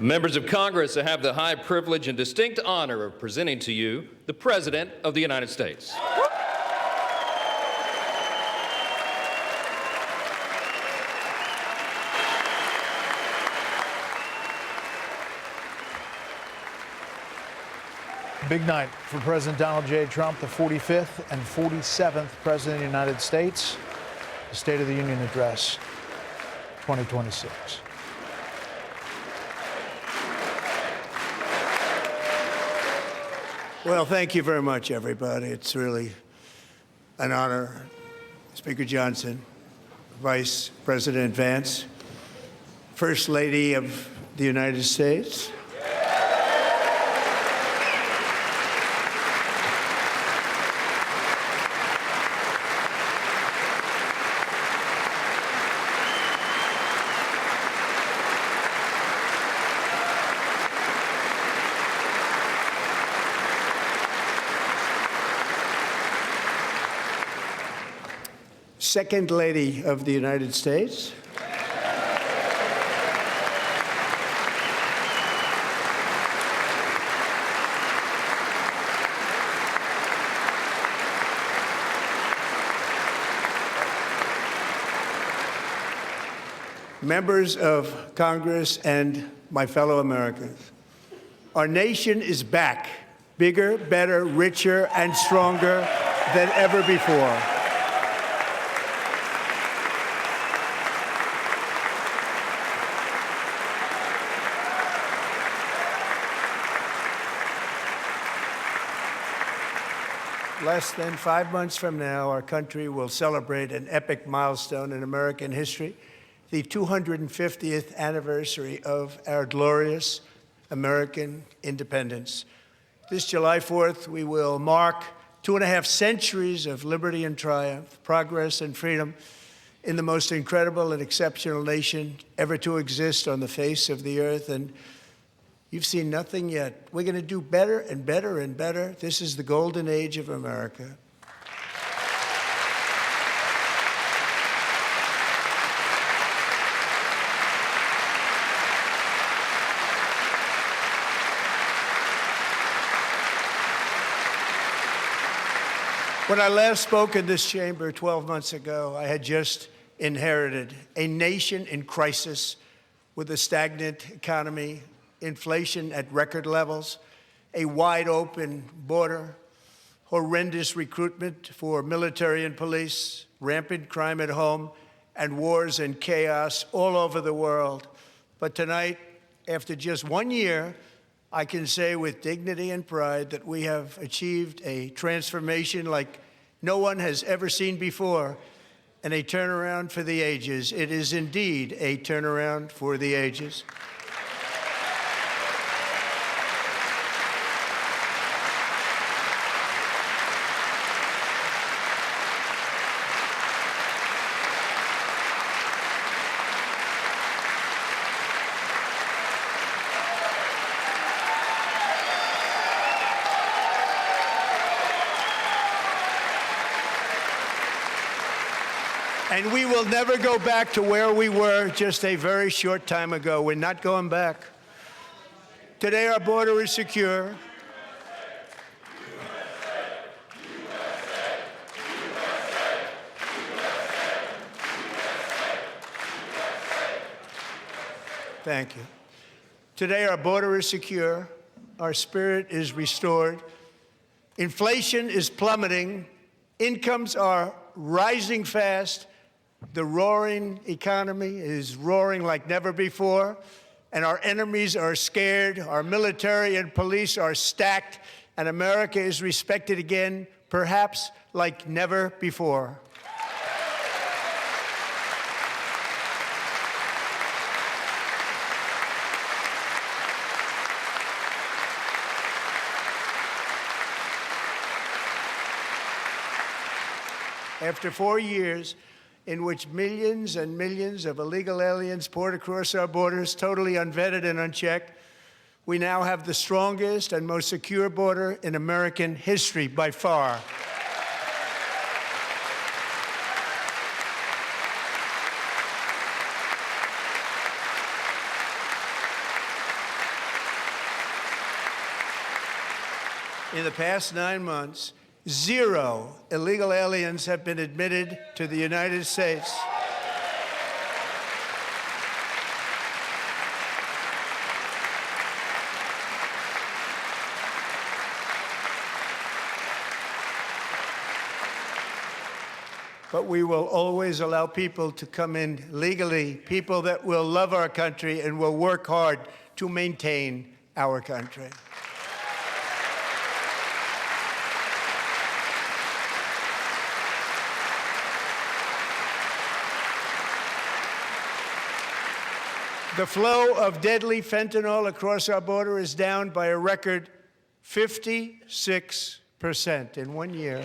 Members of Congress, I have the high privilege and distinct honor of presenting to you the President of the United States. Big night for President Donald J. Trump, the 45th and 47th President of the United States. The State of the Union Address 2026. Well, thank you very much, everybody. It's really an honor. Speaker Johnson, Vice President Vance, First Lady of the United States, Second Lady of the United States, members of Congress, and my fellow Americans. Our nation is back, bigger, better, richer, and stronger than ever before. Less than 5 months from now, our country will celebrate an epic milestone in American history, the 250th anniversary of our glorious American independence. This July 4th, we will mark 2.5 centuries of liberty and triumph, progress and freedom in the most incredible and exceptional nation ever to exist on the face of the earth. And you've seen nothing yet. We're going to do better and better and better. This is the golden age of America. When I last spoke in this chamber 12 months ago, I had just inherited a nation in crisis with a stagnant economy, inflation at record levels, a wide open border, horrendous recruitment for military and police, rampant crime at home, and wars and chaos all over the world. But tonight, after just 1 year, I can say with dignity and pride that we have achieved a transformation like no one has ever seen before, and a turnaround for the ages. It is indeed a turnaround for the ages. And we will never go back to where we were just a very short time ago. We're not going back. Today, our border is secure. Thank you. Today, our border is secure. Our spirit is restored. Inflation is plummeting. Incomes are rising fast. The roaring economy is roaring like never before, and our enemies are scared. Our military and police are stacked, and America is respected again, perhaps like never before. After 4 years in which millions and millions of illegal aliens poured across our borders, totally unvetted and unchecked, we now have the strongest and most secure border in American history by far. In the past 9 months, 0 illegal aliens have been admitted to the United States. But we will always allow people to come in legally, people that will love our country and will work hard to maintain our country. The flow of deadly fentanyl across our border is down by a record 56% in 1 year.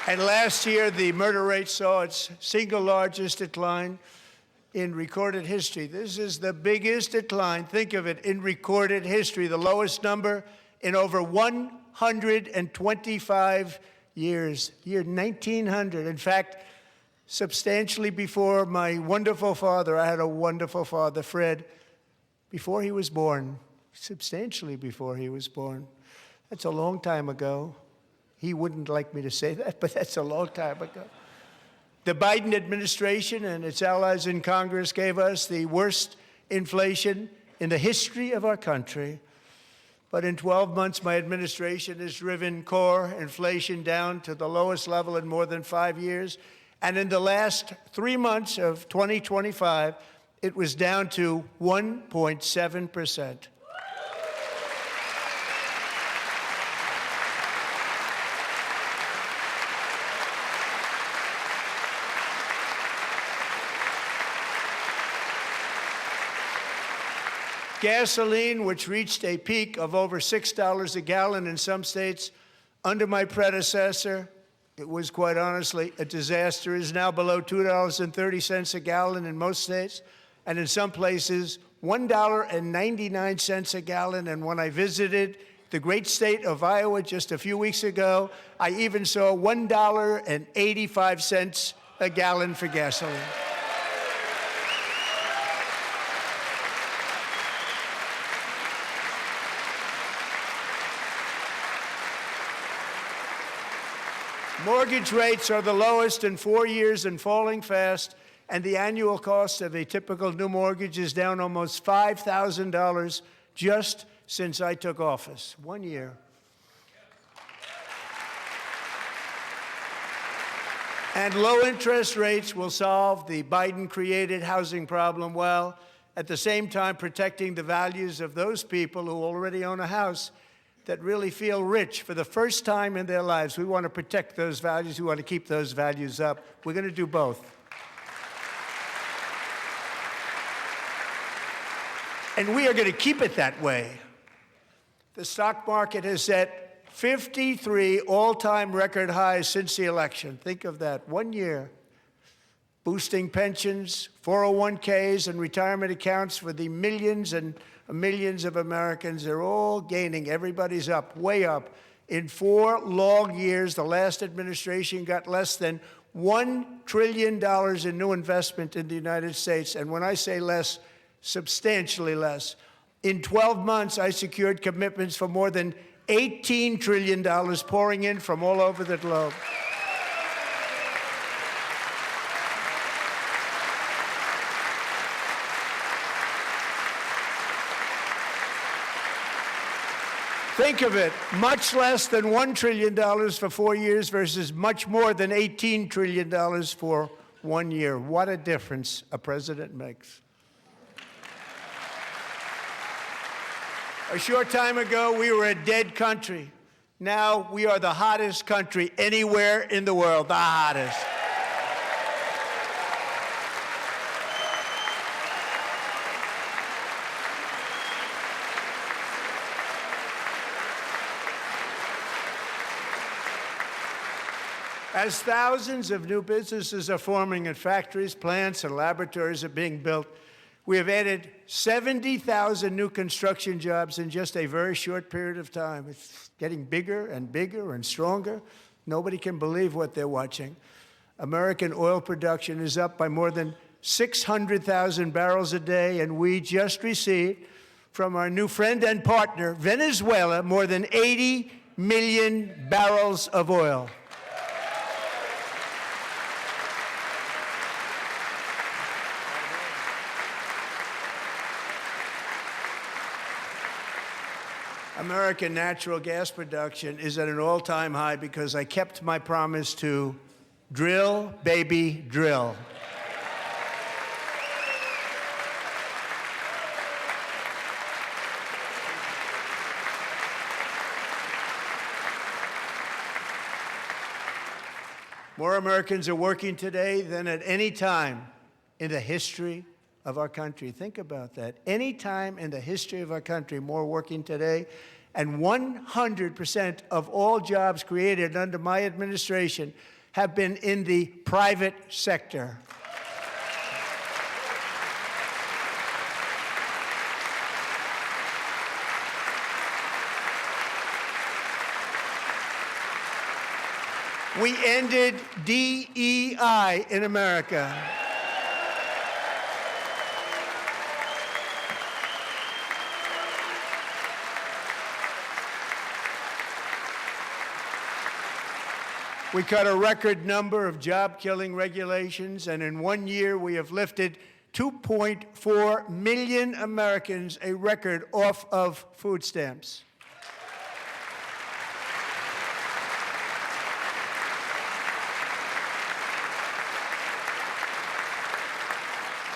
And last year, the murder rate saw its single largest decline in recorded history. This is the biggest decline, think of it, in recorded history, the lowest number in over 125 years, year 1900. In fact, substantially before my wonderful father, I had a wonderful father, Fred, before he was born, substantially before he was born. That's a long time ago. He wouldn't like me to say that, but that's a long time ago. The Biden administration and its allies in Congress gave us the worst inflation in the history of our country. But in 12 months, my administration has driven core inflation down to the lowest level in more than 5 years. And in the last 3 months of 2025, it was down to 1.7%. Gasoline, which reached a peak of over $6 a gallon in some states under my predecessor, it was quite honestly a disaster, is now below $2.30 a gallon in most states, and in some places, $1.99 a gallon. And when I visited the great state of Iowa just a few weeks ago, I even saw $1.85 a gallon for gasoline. Mortgage rates are the lowest in 4 years and falling fast, and the annual cost of a typical new mortgage is down almost $5,000 just since I took office. 1 year. And low interest rates will solve the Biden-created housing problem while at the same time protecting the values of those people who already own a house that really feel rich for the first time in their lives. We want to protect those values. We want to keep those values up. We're going to do both. And we are going to keep it that way. The stock market has set 53 all-time record highs since the election. Think of that, 1 year. Boosting pensions, 401ks, and retirement accounts for the millions and millions of Americans. They're all gaining. Everybody's up, way up. In 4 long years, the last administration got less than $1 trillion in new investment in the United States. And when I say less, substantially less. In 12 months, I secured commitments for more than $18 trillion pouring in from all over the globe. Think of it, much less than $1 trillion for 4 years versus much more than $18 trillion for 1 year. What a difference a president makes. A short time ago, we were a dead country. Now we are the hottest country anywhere in the world, the hottest. As thousands of new businesses are forming and factories, plants, and laboratories are being built, we have added 70,000 new construction jobs in just a very short period of time. It's getting bigger and bigger and stronger. Nobody can believe what they're watching. American oil production is up by more than 600,000 barrels a day, and we just received from our new friend and partner, Venezuela, more than 80 million barrels of oil. American natural gas production is at an all-time high because I kept my promise to drill, baby, drill. More Americans are working today than at any time in the history of our country. Think about that. Any time in the history of our country, more working today. And 100% of all jobs created under my administration have been in the private sector. We ended DEI in America. We cut a record number of job-killing regulations, and in 1 year we have lifted 2.4 million Americans, a record, off of food stamps.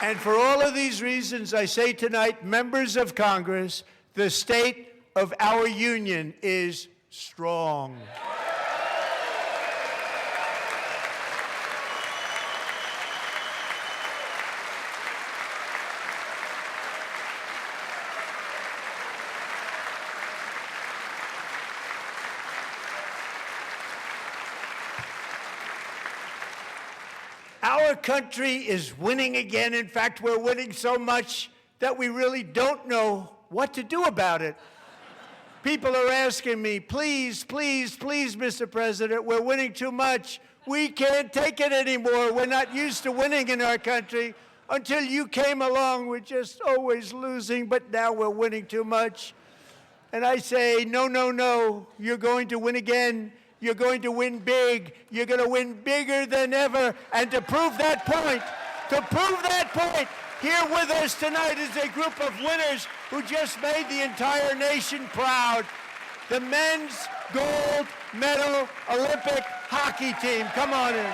And for all of these reasons, I say tonight, members of Congress, the state of our union is strong. Our country is winning again. In fact, we're winning so much that we really don't know what to do about it. People are asking me, please, please, please, Mr. President, we're winning too much. We can't take it anymore. We're not used to winning in our country. Until you came along, we're just always losing, but now we're winning too much. And I say, no, no, no, you're going to win again. You're going to win big. You're going to win bigger than ever. And to prove that point, here with us tonight is a group of winners who just made the entire nation proud. The men's gold medal Olympic hockey team. Come on in.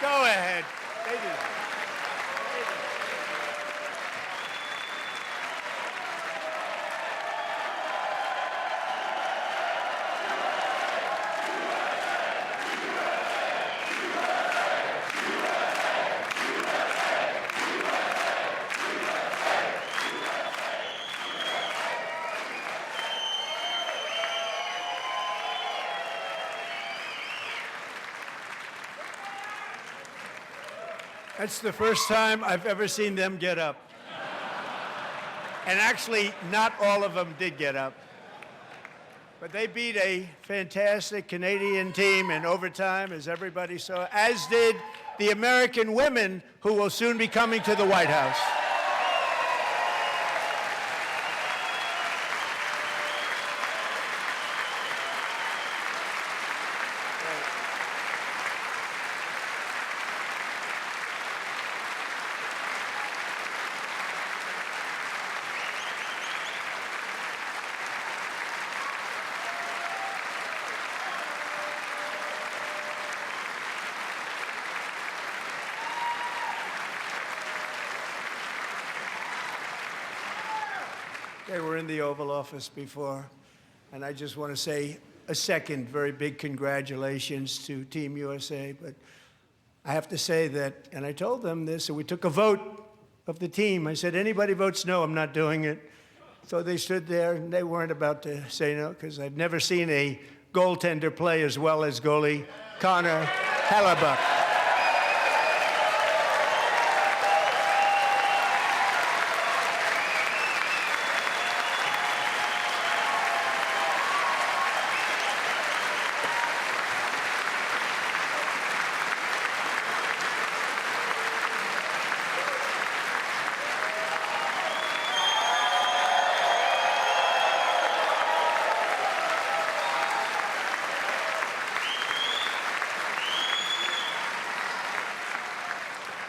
Go ahead. That's the first time I've ever seen them get up. And actually, not all of them did get up. But they beat a fantastic Canadian team in overtime, as everybody saw, as did the American women who will soon be coming to the White House. They were in the Oval Office before. And I just want to say a second very big congratulations to Team USA. But I have to say that, and I told them this, and we took a vote of the team. I said, anybody votes no, I'm not doing it. So they stood there, and they weren't about to say no, because I've never seen a goaltender play as well as goalie Connor Hellebuck.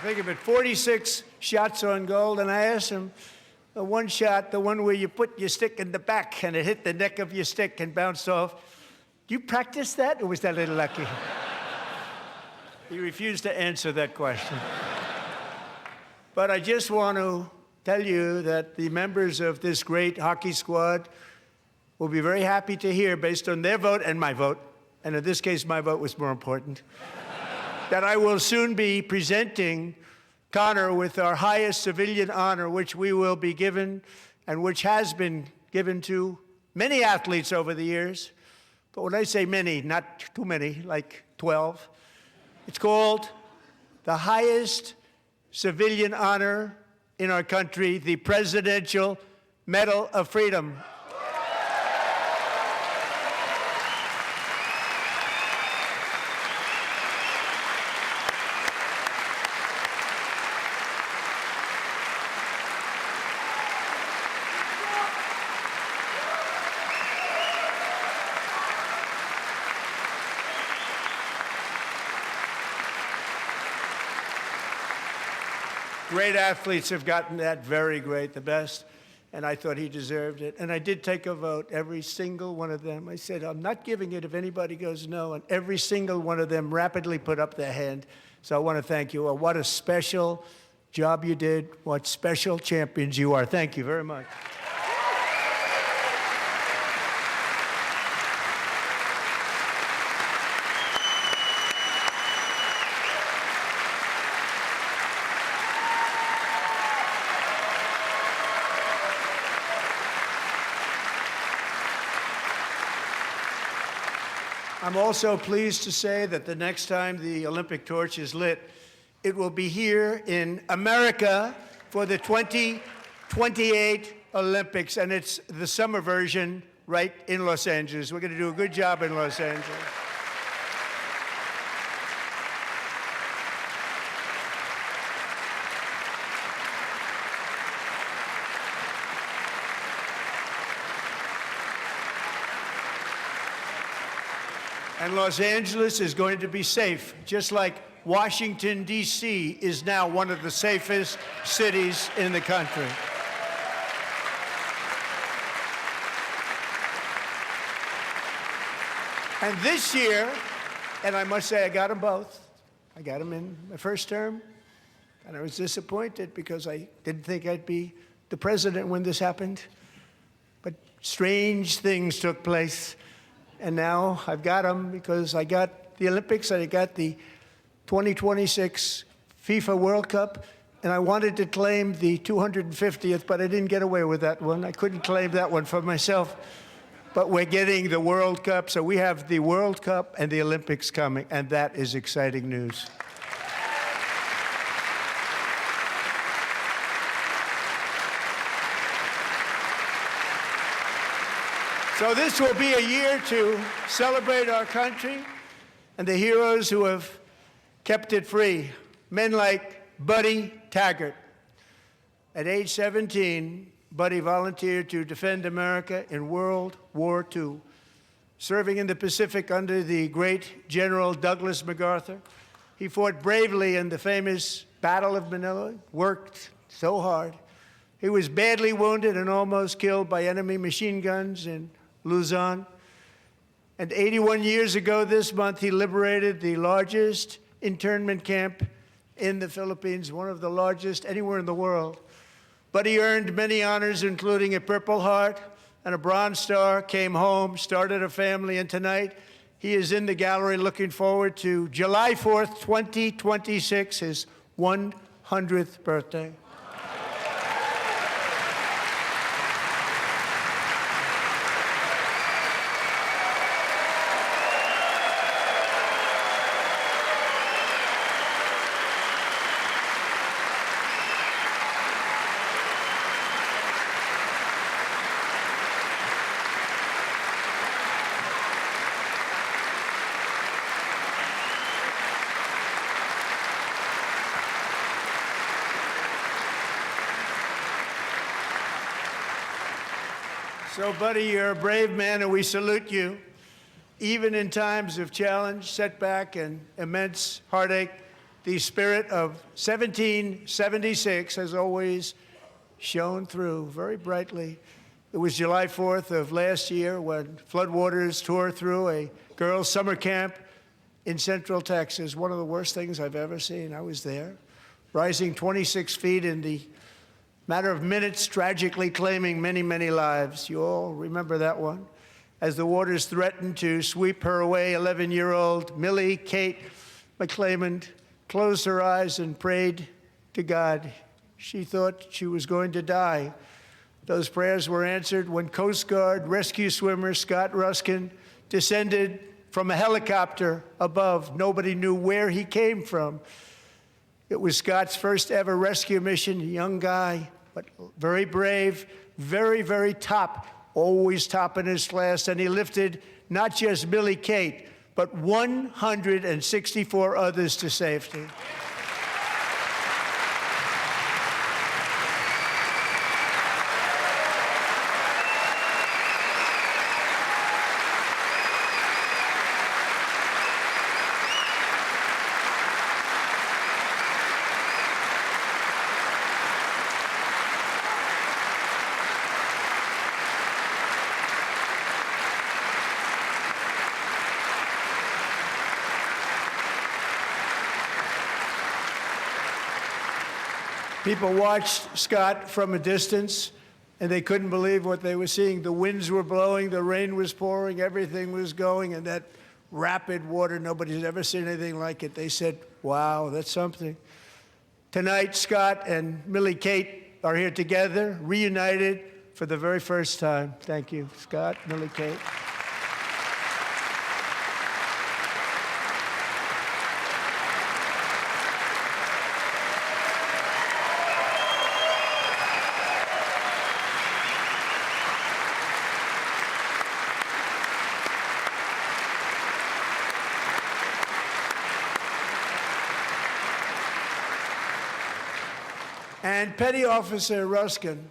Think of it, 46 shots on goal, and I asked him, the one shot, the one where you put your stick in the back and it hit the neck of your stick and bounced off, do you practice that, or was that a little lucky? He refused to answer that question. But I just want to tell you that the members of this great hockey squad will be very happy to hear, based on their vote and my vote, and in this case, my vote was more important, that I will soon be presenting Connor with our highest civilian honor, which we will be given and which has been given to many athletes over the years. But when I say many, not too many, like 12, it's called the highest civilian honor in our country, the Presidential Medal of Freedom. Great athletes have gotten that, very great, the best, and I thought he deserved it. And I did take a vote, every single one of them. I said, I'm not giving it if anybody goes no, and every single one of them rapidly put up their hand. So I want to thank you. What a special job you did. What special champions you are. Thank you very much. I'm also pleased to say that the next time the Olympic torch is lit, it will be here in America for the 2028 Olympics, and it's the summer version right in Los Angeles. We're going to do a good job in Los Angeles. And Los Angeles is going to be safe, just like Washington, D.C. is now one of the safest cities in the country. And this year, and I must say I got them both. I got them in my first term, and I was disappointed because I didn't think I'd be the president when this happened. But strange things took place. And now I've got them because I got the Olympics, and I got the 2026 FIFA World Cup, and I wanted to claim the 250th, but I didn't get away with that one. I couldn't claim that one for myself. But we're getting the World Cup, so we have the World Cup and the Olympics coming, and that is exciting news. So this will be a year to celebrate our country and the heroes who have kept it free. Men like Buddy Taggart. At age 17, Buddy volunteered to defend America in World War II, serving in the Pacific under the great General Douglas MacArthur. He fought bravely in the famous Battle of Manila, worked so hard. He was badly wounded and almost killed by enemy machine guns in Luzon. And 81 years ago this month, he liberated the largest internment camp in the Philippines, one of the largest anywhere in the world. Buddy earned many honors, including a Purple Heart and a Bronze Star, came home, started a family, and tonight he is in the gallery looking forward to July 4th, 2026, his 100th birthday. So, buddy, you're a brave man, and we salute you. Even in times of challenge, setback, and immense heartache, the spirit of 1776 has always shone through very brightly. It was July 4th of last year when floodwaters tore through a girls' summer camp in Central Texas, one of the worst things I've ever seen. I was there, rising 26 feet in the matter of minutes, tragically claiming many, many lives. You all remember that one. As the waters threatened to sweep her away, 11-year-old Millie Kate McClelland closed her eyes and prayed to God. She thought she was going to die. Those prayers were answered when Coast Guard rescue swimmer Scott Ruskin descended from a helicopter above. Nobody knew where he came from. It was Scott's first ever rescue mission, a young guy, but very brave, very, very top, always top in his class. And he lifted not just Millie Kate, but 164 others to safety. People watched Scott from a distance, and they couldn't believe what they were seeing. The winds were blowing, the rain was pouring, everything was going, and that rapid water, nobody's ever seen anything like it. They said, wow, that's something. Tonight, Scott and Millie Kate are here together, reunited for the very first time. Thank you, Scott, Millie Kate. And Petty Officer Ruskin,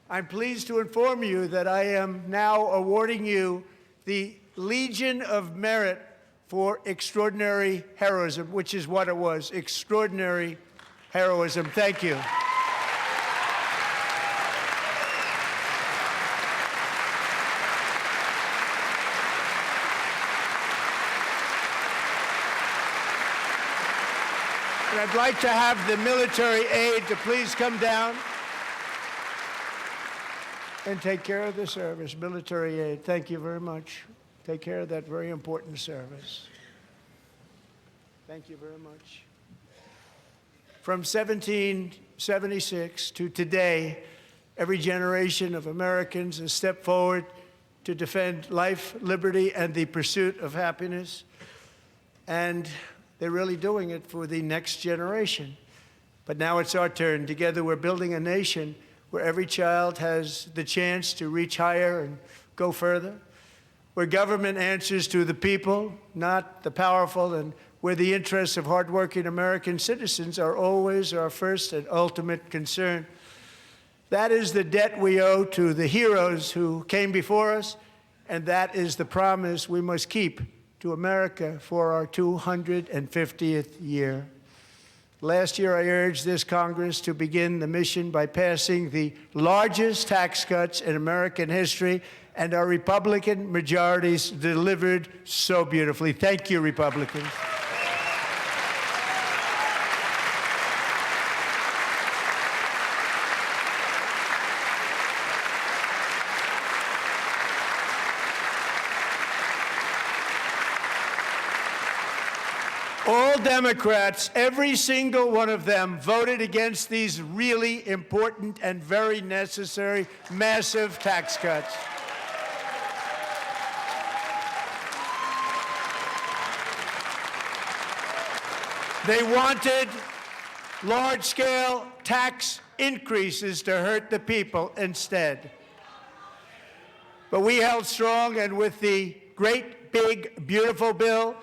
I'm pleased to inform you that I am now awarding you the Legion of Merit for extraordinary heroism, which is what it was, extraordinary heroism. Thank you. And I'd like to have the military aide to please come down and take care of the service. Military aide, thank you very much. Take care of that very important service. Thank you very much. From 1776 to today, every generation of Americans has stepped forward to defend life, liberty, and the pursuit of happiness. And they're really doing it for the next generation. But now it's our turn. Together, we're building a nation where every child has the chance to reach higher and go further, where government answers to the people, not the powerful, and where the interests of hardworking American citizens are always our first and ultimate concern. That is the debt we owe to the heroes who came before us, and that is the promise we must keep to America for our 250th year. Last year, I urged this Congress to begin the mission by passing the largest tax cuts in American history, and our Republican majorities delivered so beautifully. Thank you, Republicans. All Democrats, every single one of them, voted against these really important and very necessary massive tax cuts. They wanted large-scale tax increases to hurt the people instead. But we held strong, and with the great, big, beautiful bill,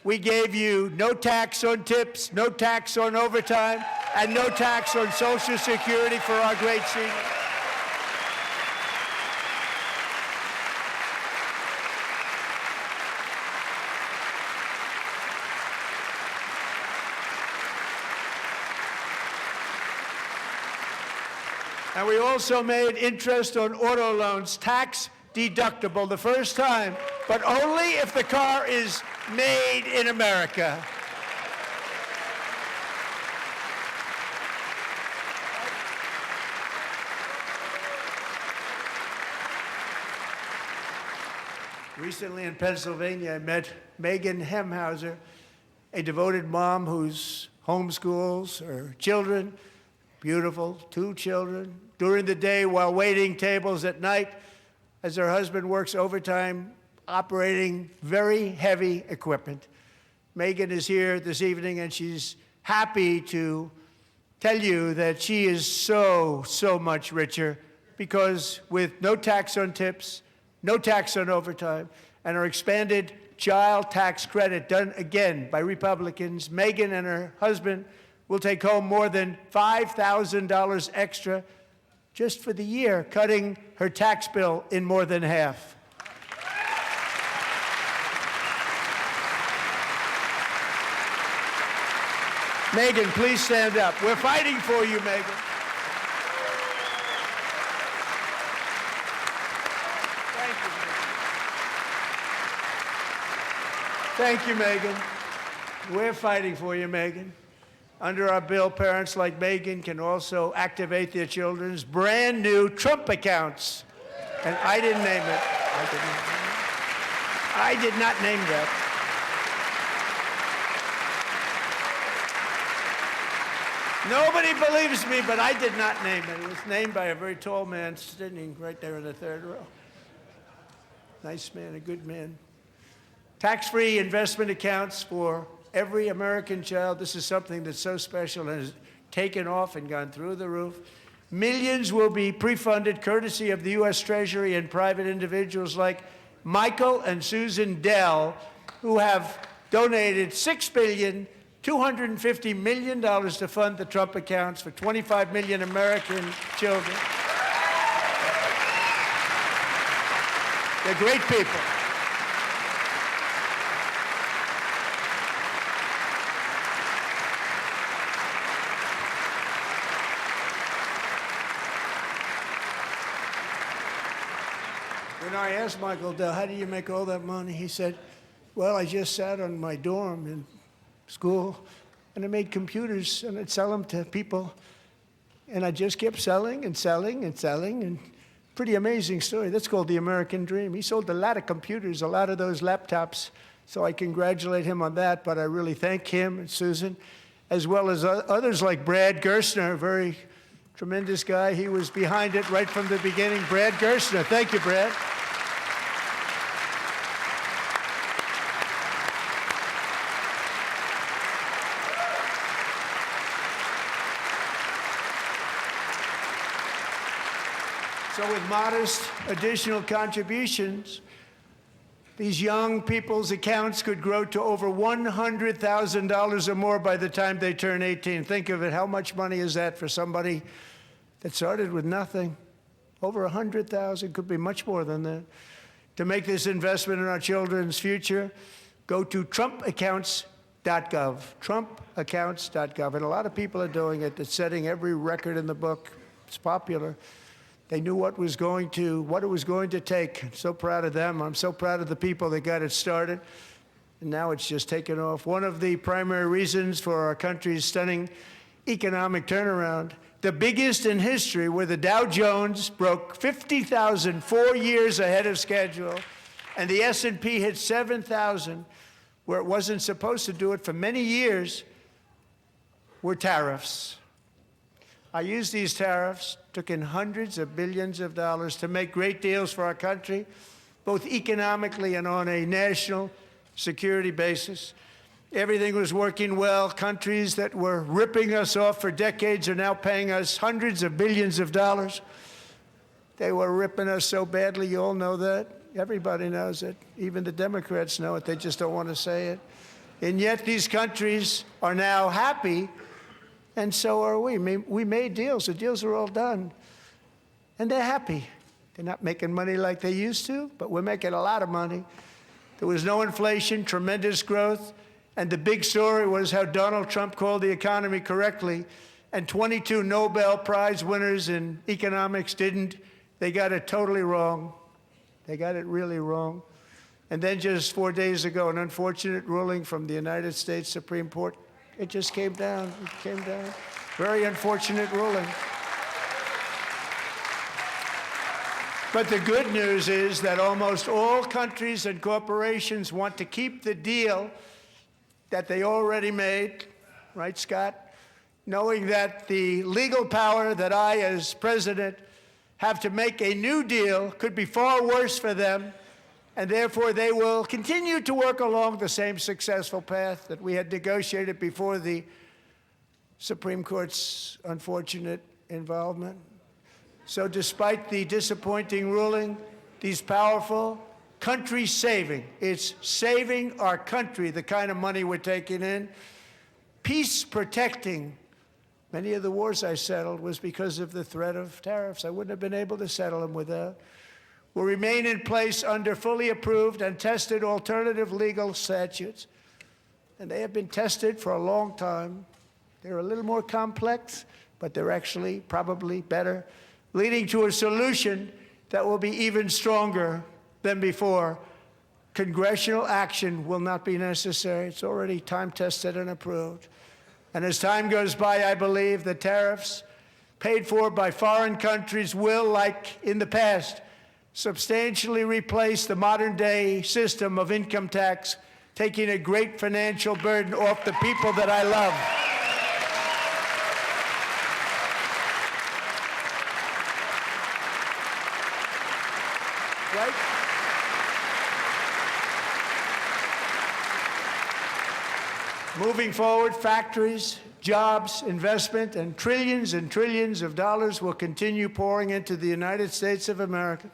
we gave you no tax on tips, no tax on overtime, and no tax on Social Security for our great seniors. And we also made interest on auto loans tax deductible the first time, but only if the car is made in America. Recently in Pennsylvania, I met Megan Hemhauser, a devoted mom who's homeschools her children, beautiful, 2 children, during the day while waiting tables at night as her husband works overtime operating very heavy equipment. Megan is here this evening, and she's happy to tell you that she is so much richer because with no tax on tips, no tax on overtime, and her expanded child tax credit done again by Republicans, Megan and her husband will take home more than $5,000 extra just for the year, cutting her tax bill in more than half. Megan, please stand up. We're fighting for you, Megan. Thank you, Megan. We're fighting for you, Megan. Under our bill, parents like Megan can also activate their children's brand new Trump accounts. And I didn't name it. I did not name that. Nobody believes me, but I did not name it. It was named by a very tall man sitting right there in the third row. Nice man, a good man. Tax-free investment accounts for every American child. This is something that's so special and has taken off and gone through the roof. Millions will be pre-funded courtesy of the U.S. Treasury and private individuals like Michael and Susan Dell, who have donated $6.25 billion to fund the Trump accounts for 25 million American children. They're great people. When I asked Michael Dell, how do you make all that money? He said, well, I just sat on my dorm in school, and I made computers, and I'd sell them to people, and I just kept selling and selling and selling, and pretty amazing story. That's called the American dream. He sold a lot of computers, a lot of those laptops, so I congratulate him on that, but I really thank him and Susan, as well as others like Brad Gerstner, a very tremendous guy. He was behind it right from the beginning. Brad Gerstner. Thank you, Brad. So with modest additional contributions, these young people's accounts could grow to over $100,000 or more by the time they turn 18. Think of it, how much money is that for somebody that started with nothing? Over 100,000, could be much more than that. To make this investment in our children's future, go to trumpaccounts.gov, trumpaccounts.gov. And a lot of people are doing it. It's setting every record in the book. It's popular. They knew what it was going to take. I'm so proud of them. I'm so proud of the people that got it started. And now it's just taken off. One of the primary reasons for our country's stunning economic turnaround, the biggest in history, where the Dow Jones broke 50,000 4 years ahead of schedule, and the S&P hit 7,000, where it wasn't supposed to do it for many years, were tariffs. I used these tariffs, took in hundreds of billions of dollars to make great deals for our country, both economically and on a national security basis. Everything was working well. Countries that were ripping us off for decades are now paying us hundreds of billions of dollars. They were ripping us so badly, you all know that. Everybody knows it. Even the Democrats know it. They just don't want to say it. And yet these countries are now happy, and so are we. We made deals. The deals are all done. And they're happy. They're not making money like they used to, but we're making a lot of money. There was no inflation, tremendous growth. And the big story was how Donald Trump called the economy correctly, and 22 Nobel Prize winners in economics didn't. They got it totally wrong. They got it really wrong. And then just 4 days ago, an unfortunate ruling from the United States Supreme Court. It just came down. It came down. Very unfortunate ruling. But the good news is that almost all countries and corporations want to keep the deal that they already made, right, Scott? Knowing that the legal power that I, as president, have to make a new deal could be far worse for them, and therefore they will continue to work along the same successful path that we had negotiated before the Supreme Court's unfortunate involvement. So despite the disappointing ruling, these powerful country saving, it's saving our country, the kind of money we're taking in, peace protecting. Many of the wars I settled was because of the threat of tariffs. I wouldn't have been able to settle them without. Will remain in place under fully approved and tested alternative legal statutes. And they have been tested for a long time. They're a little more complex, but they're actually probably better, leading to a solution that will be even stronger than before. Congressional action will not be necessary. It's already time-tested and approved. And as time goes by, I believe the tariffs paid for by foreign countries will, like in the past, substantially replace the modern-day system of income tax, taking a great financial burden off the people that I love. Right? Moving forward, factories, jobs, investment, and trillions of dollars will continue pouring into the United States of America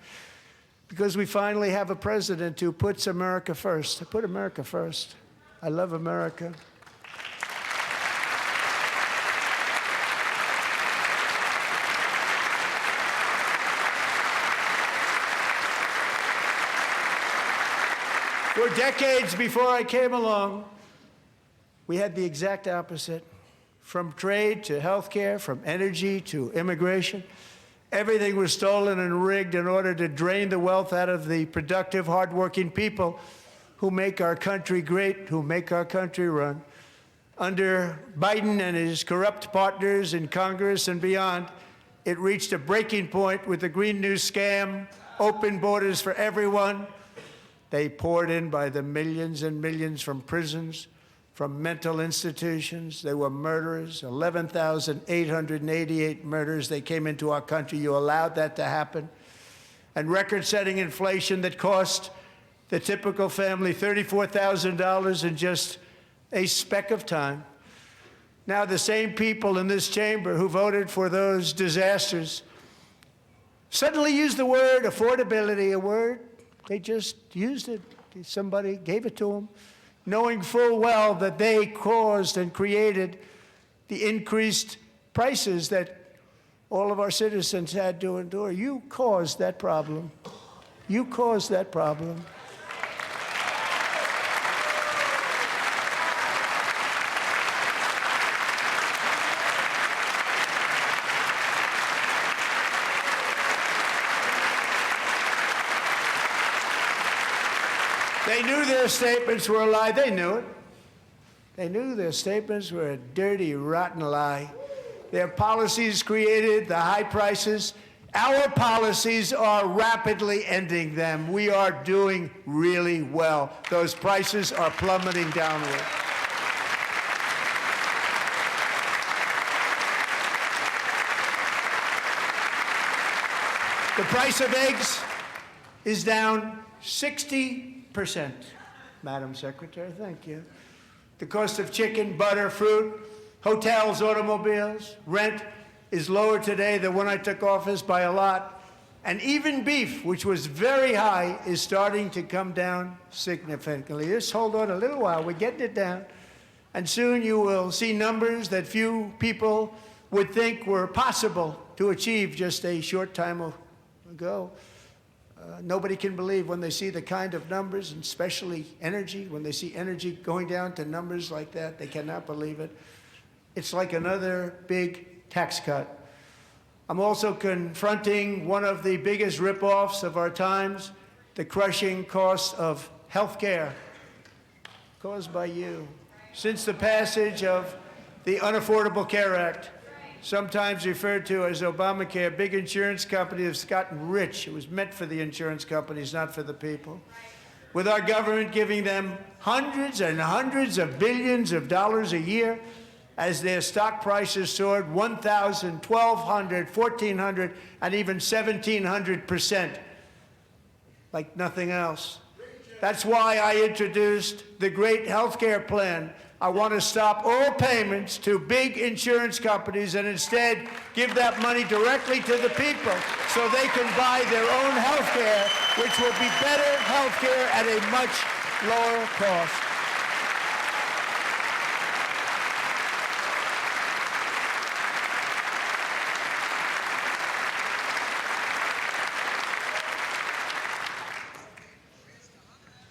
because we finally have a president who puts America first. I put America first. I love America. For decades before I came along, we had the exact opposite. From trade to healthcare, from energy to immigration, everything was stolen and rigged in order to drain the wealth out of the productive, hardworking people who make our country great, who make our country run. Under Biden and his corrupt partners in Congress and beyond, it reached a breaking point with the Green New scam, open borders for everyone. They poured in by the millions and millions from prisons, from mental institutions. They were murderers, 11,888 murders. They came into our country. You allowed that to happen. And record-setting inflation that cost the typical family $34,000 in just a speck of time. Now the same people in this chamber who voted for those disasters suddenly use the word affordability, a word. They just used it. Somebody gave it to them, knowing full well that they caused and created the increased prices that all of our citizens had to endure. You caused that problem. You caused that problem. They knew their statements were a lie. They knew it. They knew their statements were a dirty, rotten lie. Their policies created the high prices Our policies are rapidly ending them. We are doing really well. Those prices are plummeting downward. The price of eggs is down 60%. Madam Secretary, thank you. The cost of chicken, butter, fruit, hotels, automobiles, rent is lower today than when I took office by a lot. And even beef, which was very high, is starting to come down significantly. Just hold on a little while. We're getting it down. And soon you will see numbers that few people would think were possible to achieve just a short time ago. Nobody can believe when they see the kind of numbers, and especially energy, when they see energy going down to numbers like that, they cannot believe it. It's like another big tax cut. I'm also confronting one of the biggest ripoffs of our times, the crushing cost of health care caused by you. Since the passage of the Unaffordable Care Act, sometimes referred to as Obamacare, big insurance companies have gotten rich. It was meant for the insurance companies, not for the people. With our government giving them hundreds and hundreds of billions of dollars a year as their stock prices soared 1,000, 1,200, 1,400, and even 1,700%, like nothing else. That's why I introduced the great health care plan. I want to stop all payments to big insurance companies and instead give that money directly to the people so they can buy their own health care, which will be better health care at a much lower cost.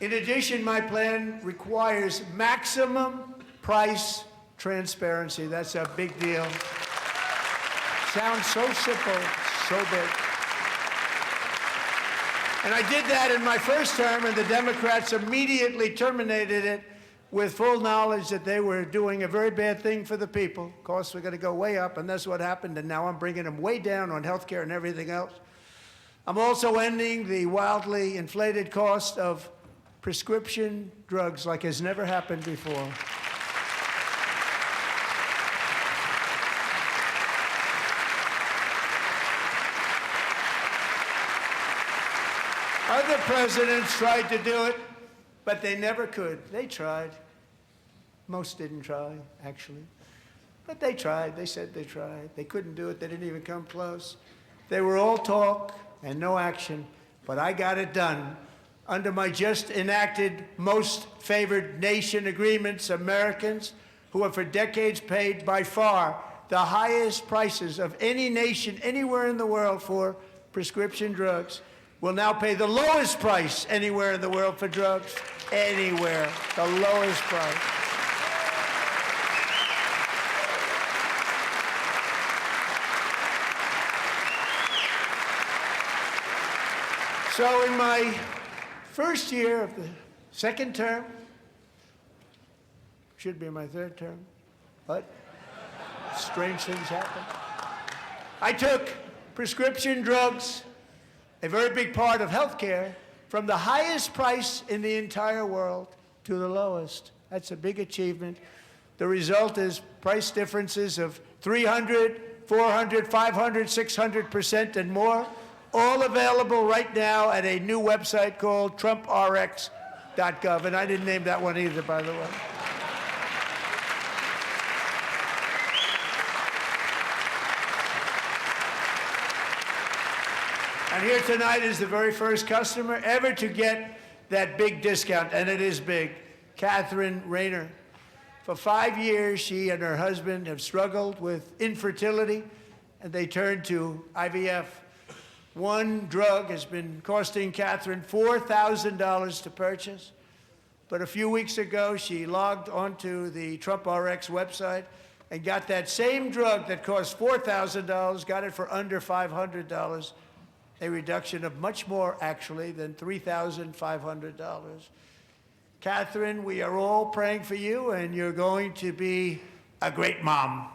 In addition, my plan requires maximum price transparency. That's a big deal. Sounds so simple, so big. And I did that in my first term, and the Democrats immediately terminated it with full knowledge that they were doing a very bad thing for the people. Costs were going to go way up, and that's what happened, and now I'm bringing them way down on health care and everything else. I'm also ending the wildly inflated cost of prescription drugs like has never happened before. Other presidents tried to do it, but they never could. They tried. Most didn't try, actually. But they tried. They said they tried. They couldn't do it. They didn't even come close. They were all talk and no action, but I got it done. Under my just enacted most favored nation agreements, Americans who have for decades paid by far the highest prices of any nation anywhere in the world for prescription drugs will now pay the lowest price anywhere in the world for drugs. Anywhere, the lowest price. So in my first year of the second term, should be my third term, but strange things happen. I took prescription drugs, a very big part of health care, from the highest price in the entire world to the lowest. That's a big achievement. The result is price differences of 300, 400, 500, 600% and more, all available right now at a new website called TrumpRx.gov. And I didn't name that one either, by the way. And here tonight is the very first customer ever to get that big discount, and it is big, Catherine Rayner. For 5 years, she and her husband have struggled with infertility, and they turned to IVF. One drug has been costing Catherine $4,000 to purchase, but a few weeks ago, she logged onto the TrumpRx website and got that same drug that cost $4,000, got it for under $500. A reduction of much more, actually, than $3,500. Catherine, we are all praying for you, and you're going to be a great mom.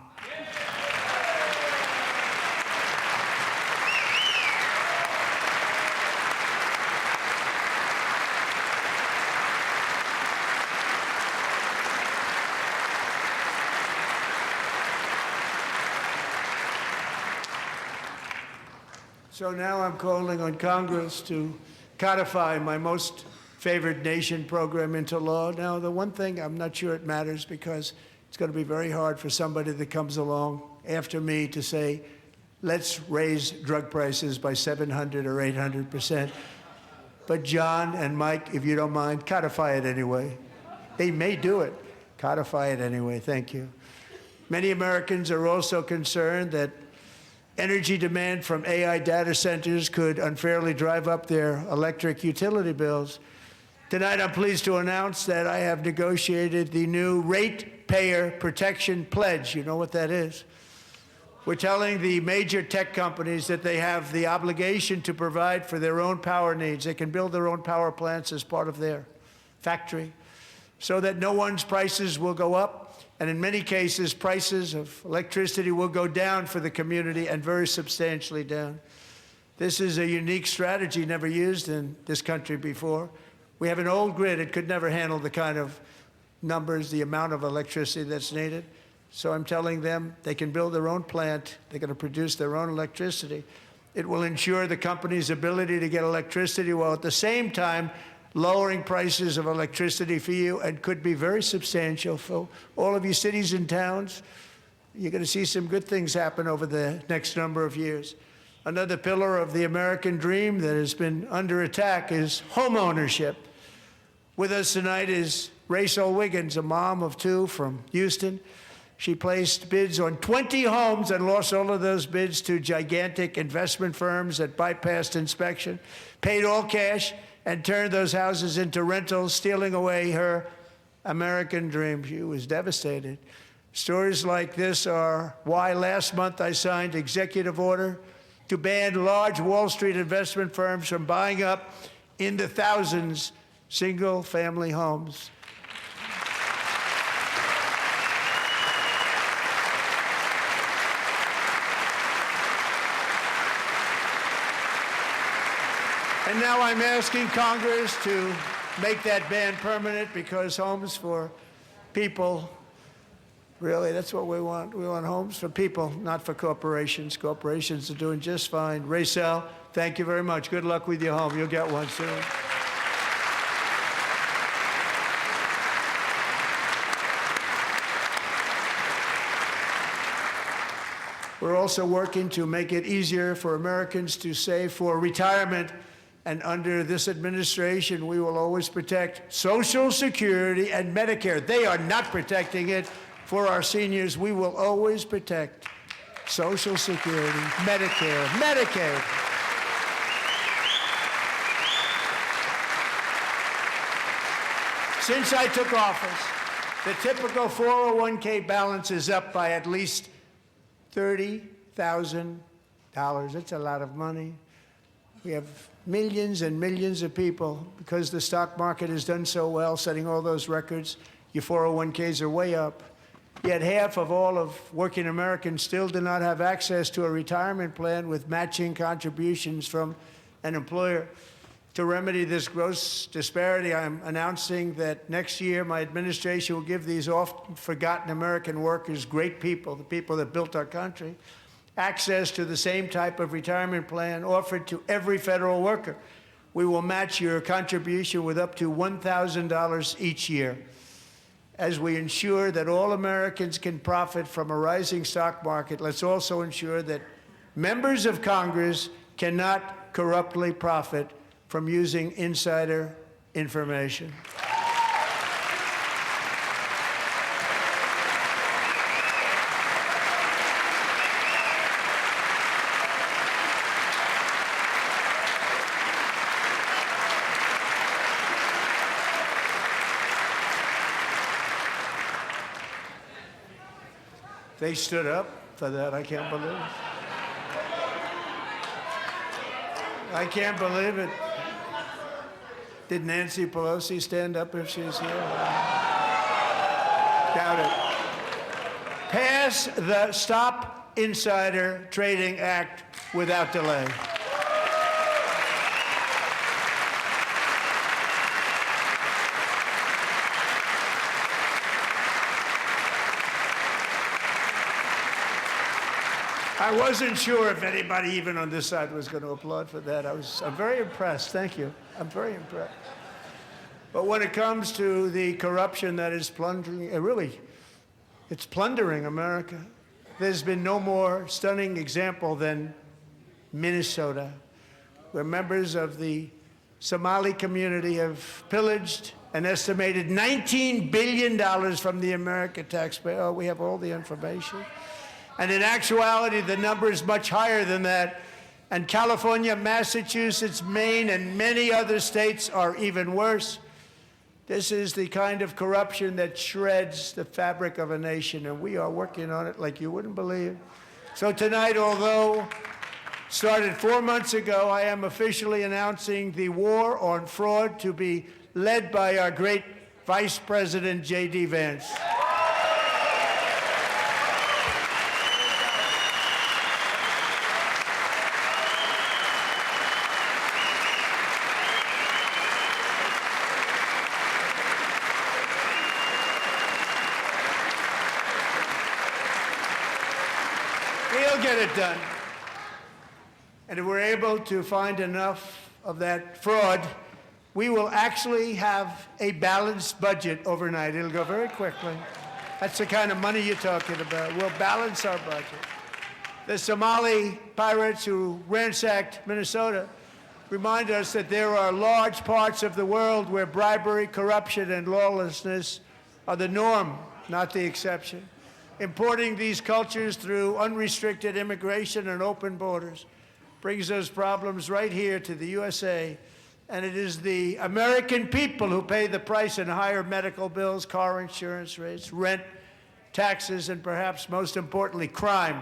So now I'm calling on Congress to codify my most favored nation program into law. Now, the one thing, I'm not sure it matters because it's going to be very hard for somebody that comes along after me to say, let's raise drug prices by 700 or 800%. But John and Mike, if you don't mind, codify it anyway. They may do it. Codify it anyway. Thank you. Many Americans are also concerned that energy demand from AI data centers could unfairly drive up their electric utility bills. Tonight, I'm pleased to announce that I have negotiated the new Ratepayer Protection Pledge. You know what that is? We're telling the major tech companies that they have the obligation to provide for their own power needs. They can build their own power plants as part of their factory so that no one's prices will go up. And in many cases, prices of electricity will go down for the community and very substantially down. This is a unique strategy never used in this country before. We have an old grid. It could never handle the kind of numbers, the amount of electricity that's needed. So I'm telling them they can build their own plant. They're going to produce their own electricity. It will ensure the company's ability to get electricity while at the same time lowering prices of electricity for you, and could be very substantial for all of you cities and towns. You're going to see some good things happen over the next number of years. Another pillar of the American dream that has been under attack is homeownership. With us tonight is Royce Williams, a mom of two from Houston. She placed bids on 20 homes and lost all of those bids to gigantic investment firms that bypassed inspection, paid all cash, and turned those houses into rentals, stealing away her American dream. She was devastated. Stories like this are why last month I signed executive order to ban large Wall Street investment firms from buying up in the thousands single-family homes. And now I'm asking Congress to make that ban permanent, because homes for people, really, that's what we want. We want homes for people, not for corporations. Corporations are doing just fine. Raysel, thank you very much. Good luck with your home. You'll get one soon. We're also working to make it easier for Americans to save for retirement. And under this administration, we will always protect Social Security and Medicare. They are not protecting it for our seniors. We will always protect Social Security, Medicare, Medicaid. Since I took office, the typical 401k balance is up by at least $30,000. That's a lot of money. We have millions and millions of people, because the stock market has done so well, setting all those records. Your 401ks are way up. Yet half of all of working Americans still do not have access to a retirement plan with matching contributions from an employer. To remedy this gross disparity, I'm announcing that next year my administration will give these often forgotten American workers, great people, the people that built our country, access to the same type of retirement plan offered to every federal worker. We will match your contribution with up to $1,000 each year. As we ensure that all Americans can profit from a rising stock market, let's also ensure that members of Congress cannot corruptly profit from using insider information. They stood up for that. I can't believe it. I can't believe it. Did Nancy Pelosi stand up if she's here? Doubt it. Pass the Stop Insider Trading Act without delay. I wasn't sure if anybody even on this side was going to applaud for that. I'm very impressed. Thank you. I'm very impressed. But when it comes to the corruption that is plundering, it's plundering America. There's been no more stunning example than Minnesota, where members of the Somali community have pillaged an estimated $19 billion from the American taxpayer. Oh, we have all the information. And in actuality, the number is much higher than that. And California, Massachusetts, Maine, and many other states are even worse. This is the kind of corruption that shreds the fabric of a nation, and we are working on it like you wouldn't believe. So tonight, although started 4 months ago, I am officially announcing the war on fraud to be led by our great Vice President, J.D. Vance. We'll get it done. And if we're able to find enough of that fraud, we will actually have a balanced budget overnight. It'll go very quickly. That's the kind of money you're talking about. We'll balance our budget. The Somali pirates who ransacked Minnesota remind us that there are large parts of the world where bribery, corruption, and lawlessness are the norm, not the exception. Importing these cultures through unrestricted immigration and open borders brings those problems right here to the USA. And it is the American people who pay the price in higher medical bills, car insurance rates, rent, taxes, and perhaps most importantly, crime.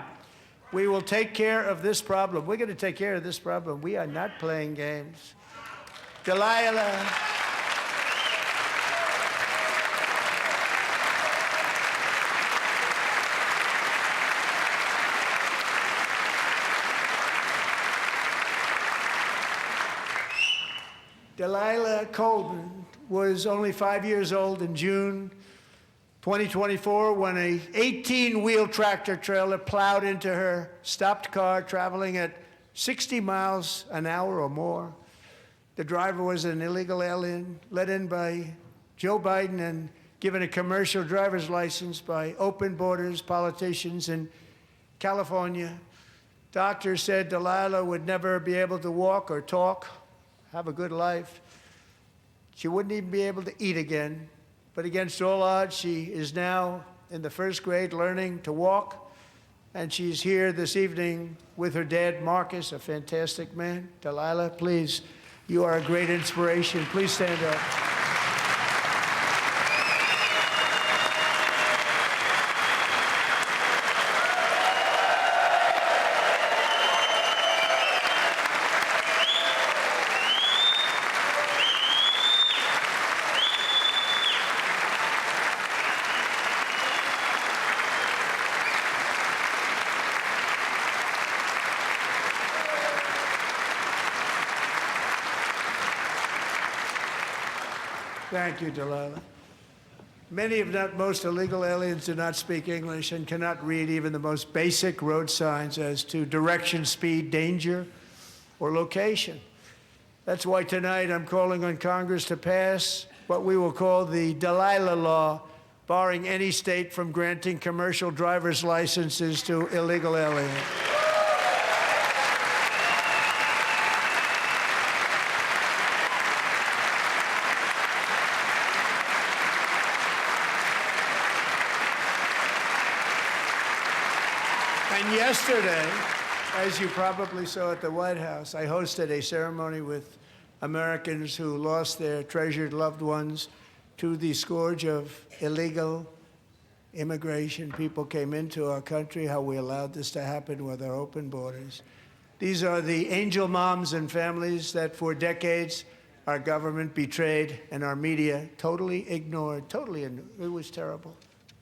We will take care of this problem. We're going to take care of this problem. We are not playing games. Delilah. Delilah Coleman was only 5 years old in June 2024 when a 18-wheel tractor trailer plowed into her stopped car traveling at 60 miles an hour or more. The driver was an illegal alien let in by Joe Biden and given a commercial driver's license by open borders politicians in California. Doctors said Delilah would never be able to walk or talk, have a good life. She wouldn't even be able to eat again. But against all odds, she is now in the first grade learning to walk. And she's here this evening with her dad, Marcus, a fantastic man. Delilah, please, you are a great inspiration. Please stand up. Thank you, Delilah. Many, if not most, illegal aliens do not speak English and cannot read even the most basic road signs as to direction, speed, danger, or location. That's why tonight I'm calling on Congress to pass what we will call the Delilah Law, barring any state from granting commercial driver's licenses to illegal aliens. And yesterday, as you probably saw at the White House, I hosted a ceremony with Americans who lost their treasured loved ones to the scourge of illegal immigration. People came into our country, how we allowed this to happen with our open borders. These are the angel moms and families that for decades our government betrayed and our media totally ignored. It was terrible.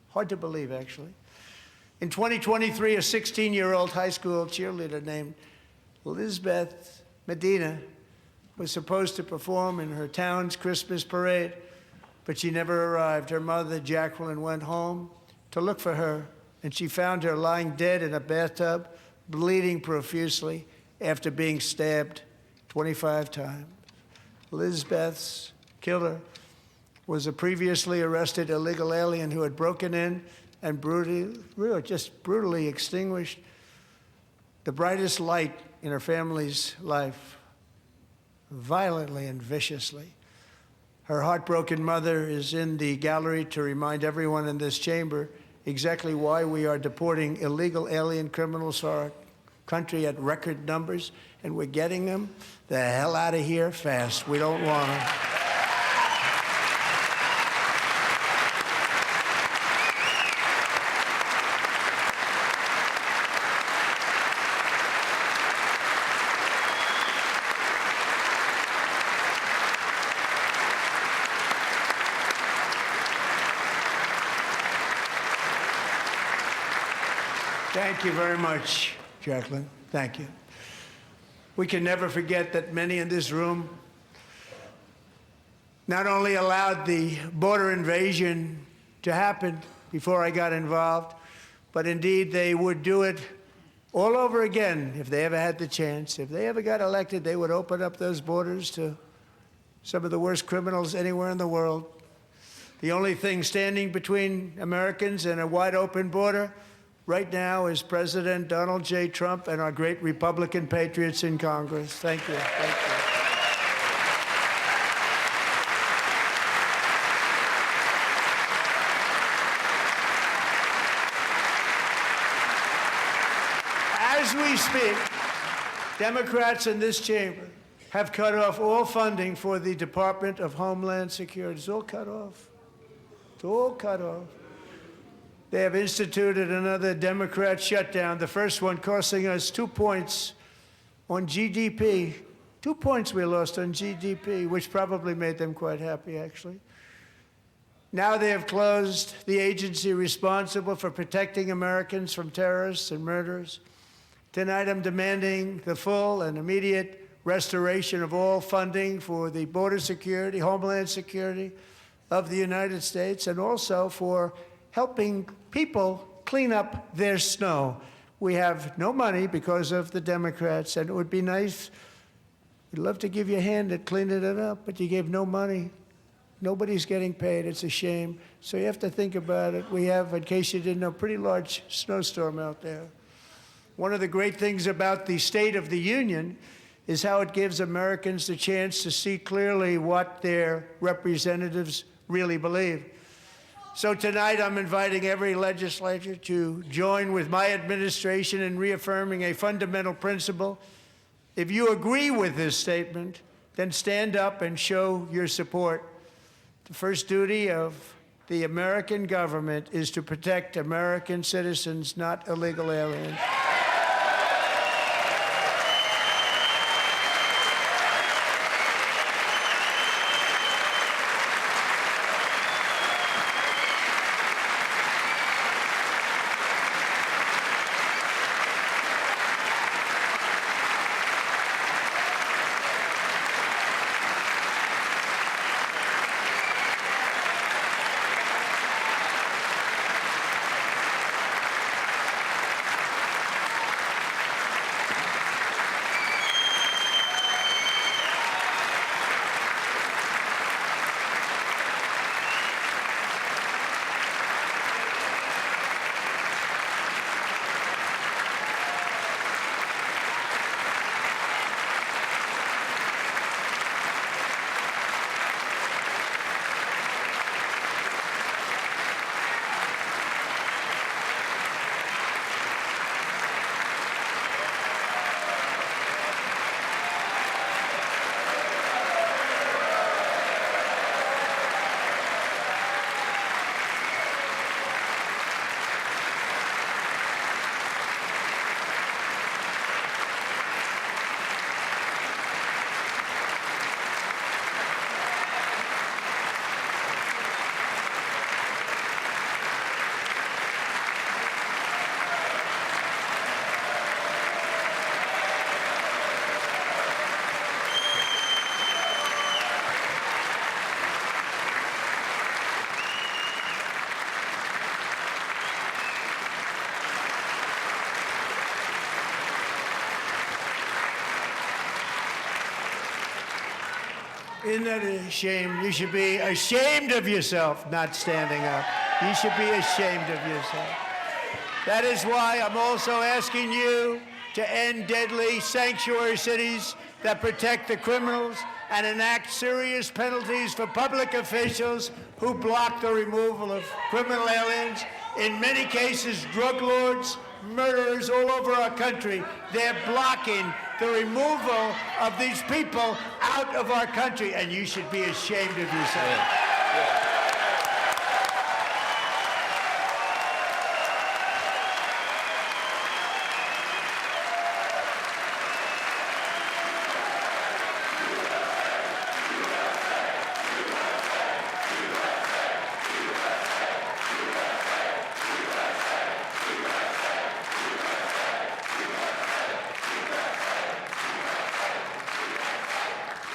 Hard to believe, actually. In 2023, a 16-year-old high school cheerleader named Elizabeth Medina was supposed to perform in her town's Christmas parade, but she never arrived. Her mother, Jacqueline, went home to look for her, and she found her lying dead in a bathtub bleeding profusely after being stabbed 25 times. Lizbeth's killer was a previously arrested illegal alien who had broken in and brutally extinguished the brightest light in her family's life, violently and viciously. Her heartbroken mother is in the gallery to remind everyone in this chamber exactly why we are deporting illegal alien criminals to our country at record numbers, and we're getting them the hell out of here fast. We don't want them. Thank you very much, Jacqueline. Thank you. We can never forget that many in this room not only allowed the border invasion to happen before I got involved, but indeed they would do it all over again if they ever had the chance. If they ever got elected, they would open up those borders to some of the worst criminals anywhere in the world. The only thing standing between Americans and a wide open border right now is President Donald J. Trump and our great Republican patriots in Congress. Thank you. Thank you. As we speak, Democrats in this chamber have cut off all funding for the Department of Homeland Security. It's all cut off. It's all cut off. They have instituted another Democrat shutdown, the first one costing us 2 points on GDP. 2 points we lost on GDP, which probably made them quite happy, actually. Now they have closed the agency responsible for protecting Americans from terrorists and murderers. Tonight I'm demanding the full and immediate restoration of all funding for the border security, Homeland Security of the United States, and also for helping people clean up their snow. We have no money because of the Democrats, and it would be nice, we'd love to give you a hand at cleaning it up, but you gave no money. Nobody's getting paid. It's a shame. So you have to think about it. We have, in case you didn't know, a pretty large snowstorm out there. One of the great things about the State of the Union is how it gives Americans the chance to see clearly what their representatives really believe. So tonight I'm inviting every legislator to join with my administration in reaffirming a fundamental principle. If you agree with this statement, then stand up and show your support. The first duty of the American government is to protect American citizens, not illegal aliens. Isn't that a shame? You should be ashamed of yourself not standing up. You should be ashamed of yourself. That is why I'm also asking you to end deadly sanctuary cities that protect the criminals and enact serious penalties for public officials who block the removal of criminal aliens. In many cases, drug lords, murderers all over our country, they're blocking the removal of these people out of our country, and you should be ashamed of yourself.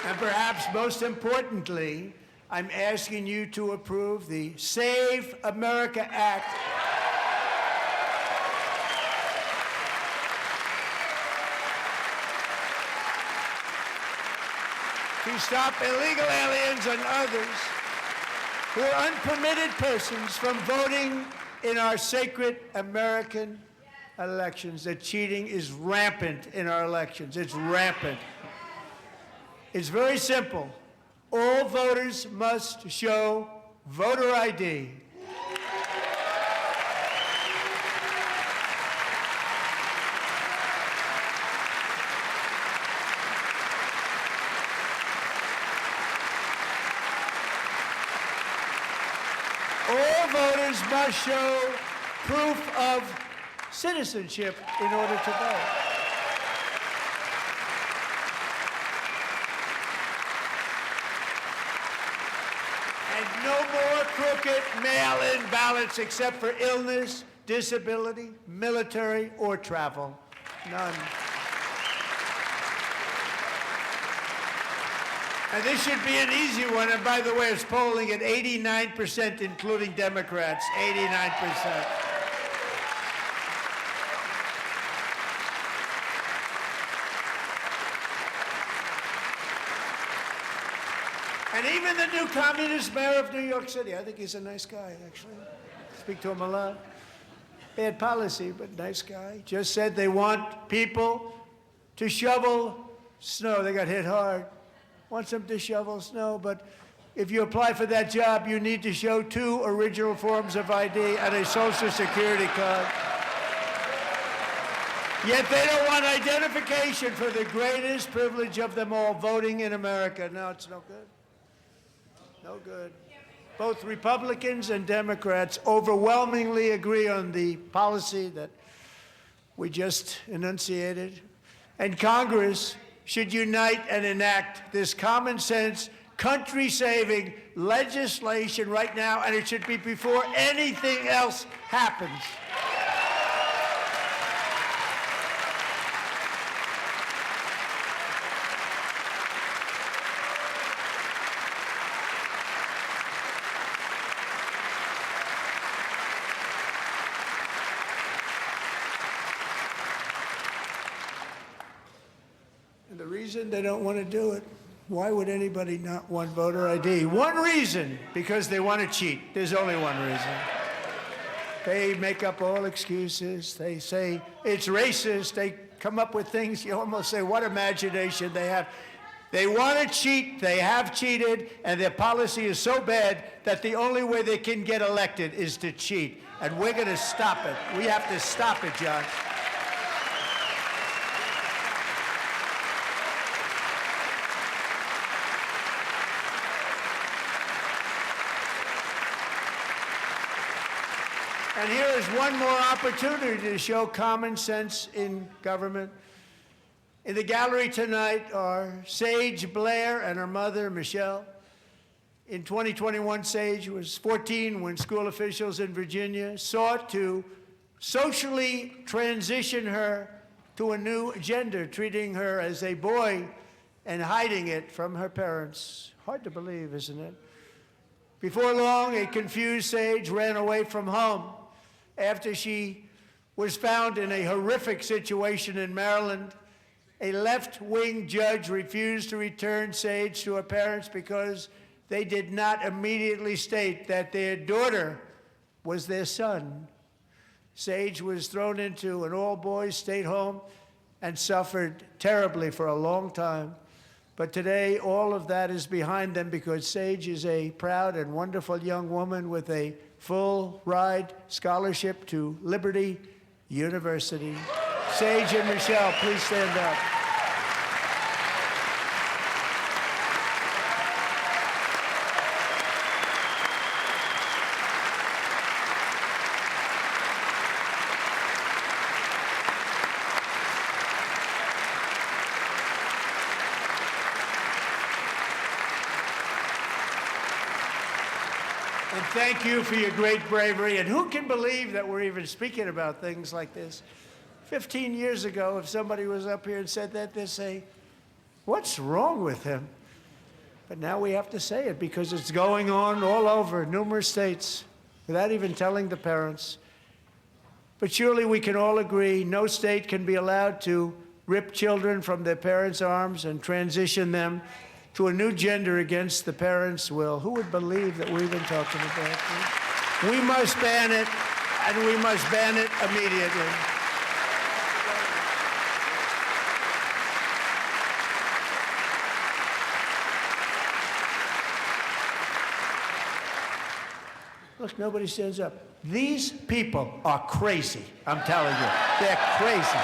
And perhaps most importantly, I'm asking you to approve the Save America Act. To stop illegal aliens and others who are unpermitted persons from voting in our sacred American elections. The cheating is rampant in our elections. It's rampant. It's very simple. All voters must show voter ID. All voters must show proof of citizenship in order to vote. And no more crooked mail-in ballots except for illness, disability, military, or travel. None. And this should be an easy one. And by the way, it's polling at 89%, including Democrats. 89%. And even the new communist mayor of New York City, I think he's a nice guy, actually. Speak to him a lot. Bad policy, but nice guy. Just said they want people to shovel snow. They got hit hard. Wants them to shovel snow, but if you apply for that job, you need to show 2 original forms of ID and a Social Security card. Yet they don't want identification for the greatest privilege of them all, voting in America. No, it's no good. No good. Both Republicans and Democrats overwhelmingly agree on the policy that we just enunciated. And Congress should unite and enact this common sense, country-saving legislation right now, and it should be before anything else happens. And the reason they don't want to do it, why would anybody not want voter ID? One reason, because they want to cheat. There's only one reason. They make up all excuses. They say it's racist. They come up with things. You almost say, what imagination they have. They want to cheat. They have cheated. And their policy is so bad that the only way they can get elected is to cheat. And we're going to stop it. We have to stop it, John. And here is one more opportunity to show common sense in government. In the gallery tonight are Sage Blair and her mother, Michelle. In 2021, Sage was 14 when school officials in Virginia sought to socially transition her to a new gender, treating her as a boy and hiding it from her parents. Hard to believe, isn't it? Before long, a confused Sage ran away from home after she was found in a horrific situation in Maryland A left-wing judge refused to return Sage to her parents because they did not immediately state that their daughter was their son. Sage was thrown into an all-boys state home and suffered terribly for a long time. But today, all of that is behind them because Sage is a proud and wonderful young woman with a full-ride scholarship to Liberty University. Sage and Michelle, please stand up. And thank you for your great bravery. And who can believe that we're even speaking about things like this? 15 years ago, if somebody was up here and said that, they'd say, what's wrong with him? But now we have to say it because it's going on all over numerous states without even telling the parents. But surely we can all agree no state can be allowed to rip children from their parents' arms and transition them to a new gender against the parents' will. Who would believe that we're even talking about this? We must ban it, and we must ban it immediately. Look, nobody stands up. These people are crazy, I'm telling you. They're crazy.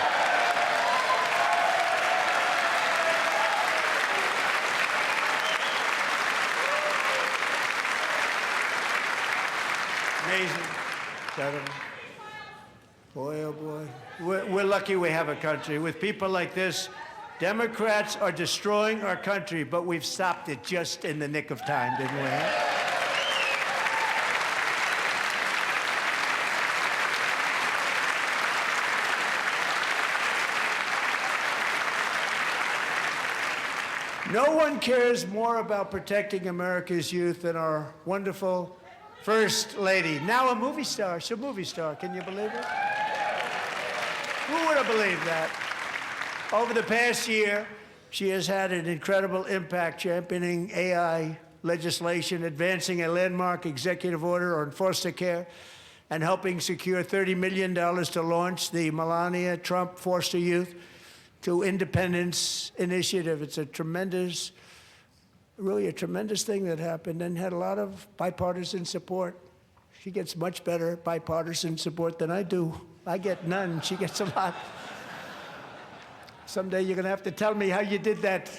Amazing. Incredible. Boy, oh boy. We're lucky we have a country. With people like this, Democrats are destroying our country, but we've stopped it just in the nick of time, didn't we? No one cares more about protecting America's youth than our wonderful First Lady, now a movie star. She's a movie star. Can you believe it? Who would have believed that? Over the past year, she has had an incredible impact championing AI legislation, advancing a landmark executive order on foster care, and helping secure $30 million to launch the Melania Trump Foster Youth to Independence Initiative. It's a tremendous, really a tremendous thing that happened and had a lot of bipartisan support. She gets much better bipartisan support than I do. I get none. She gets a lot. Someday you're going to have to tell me how you did that.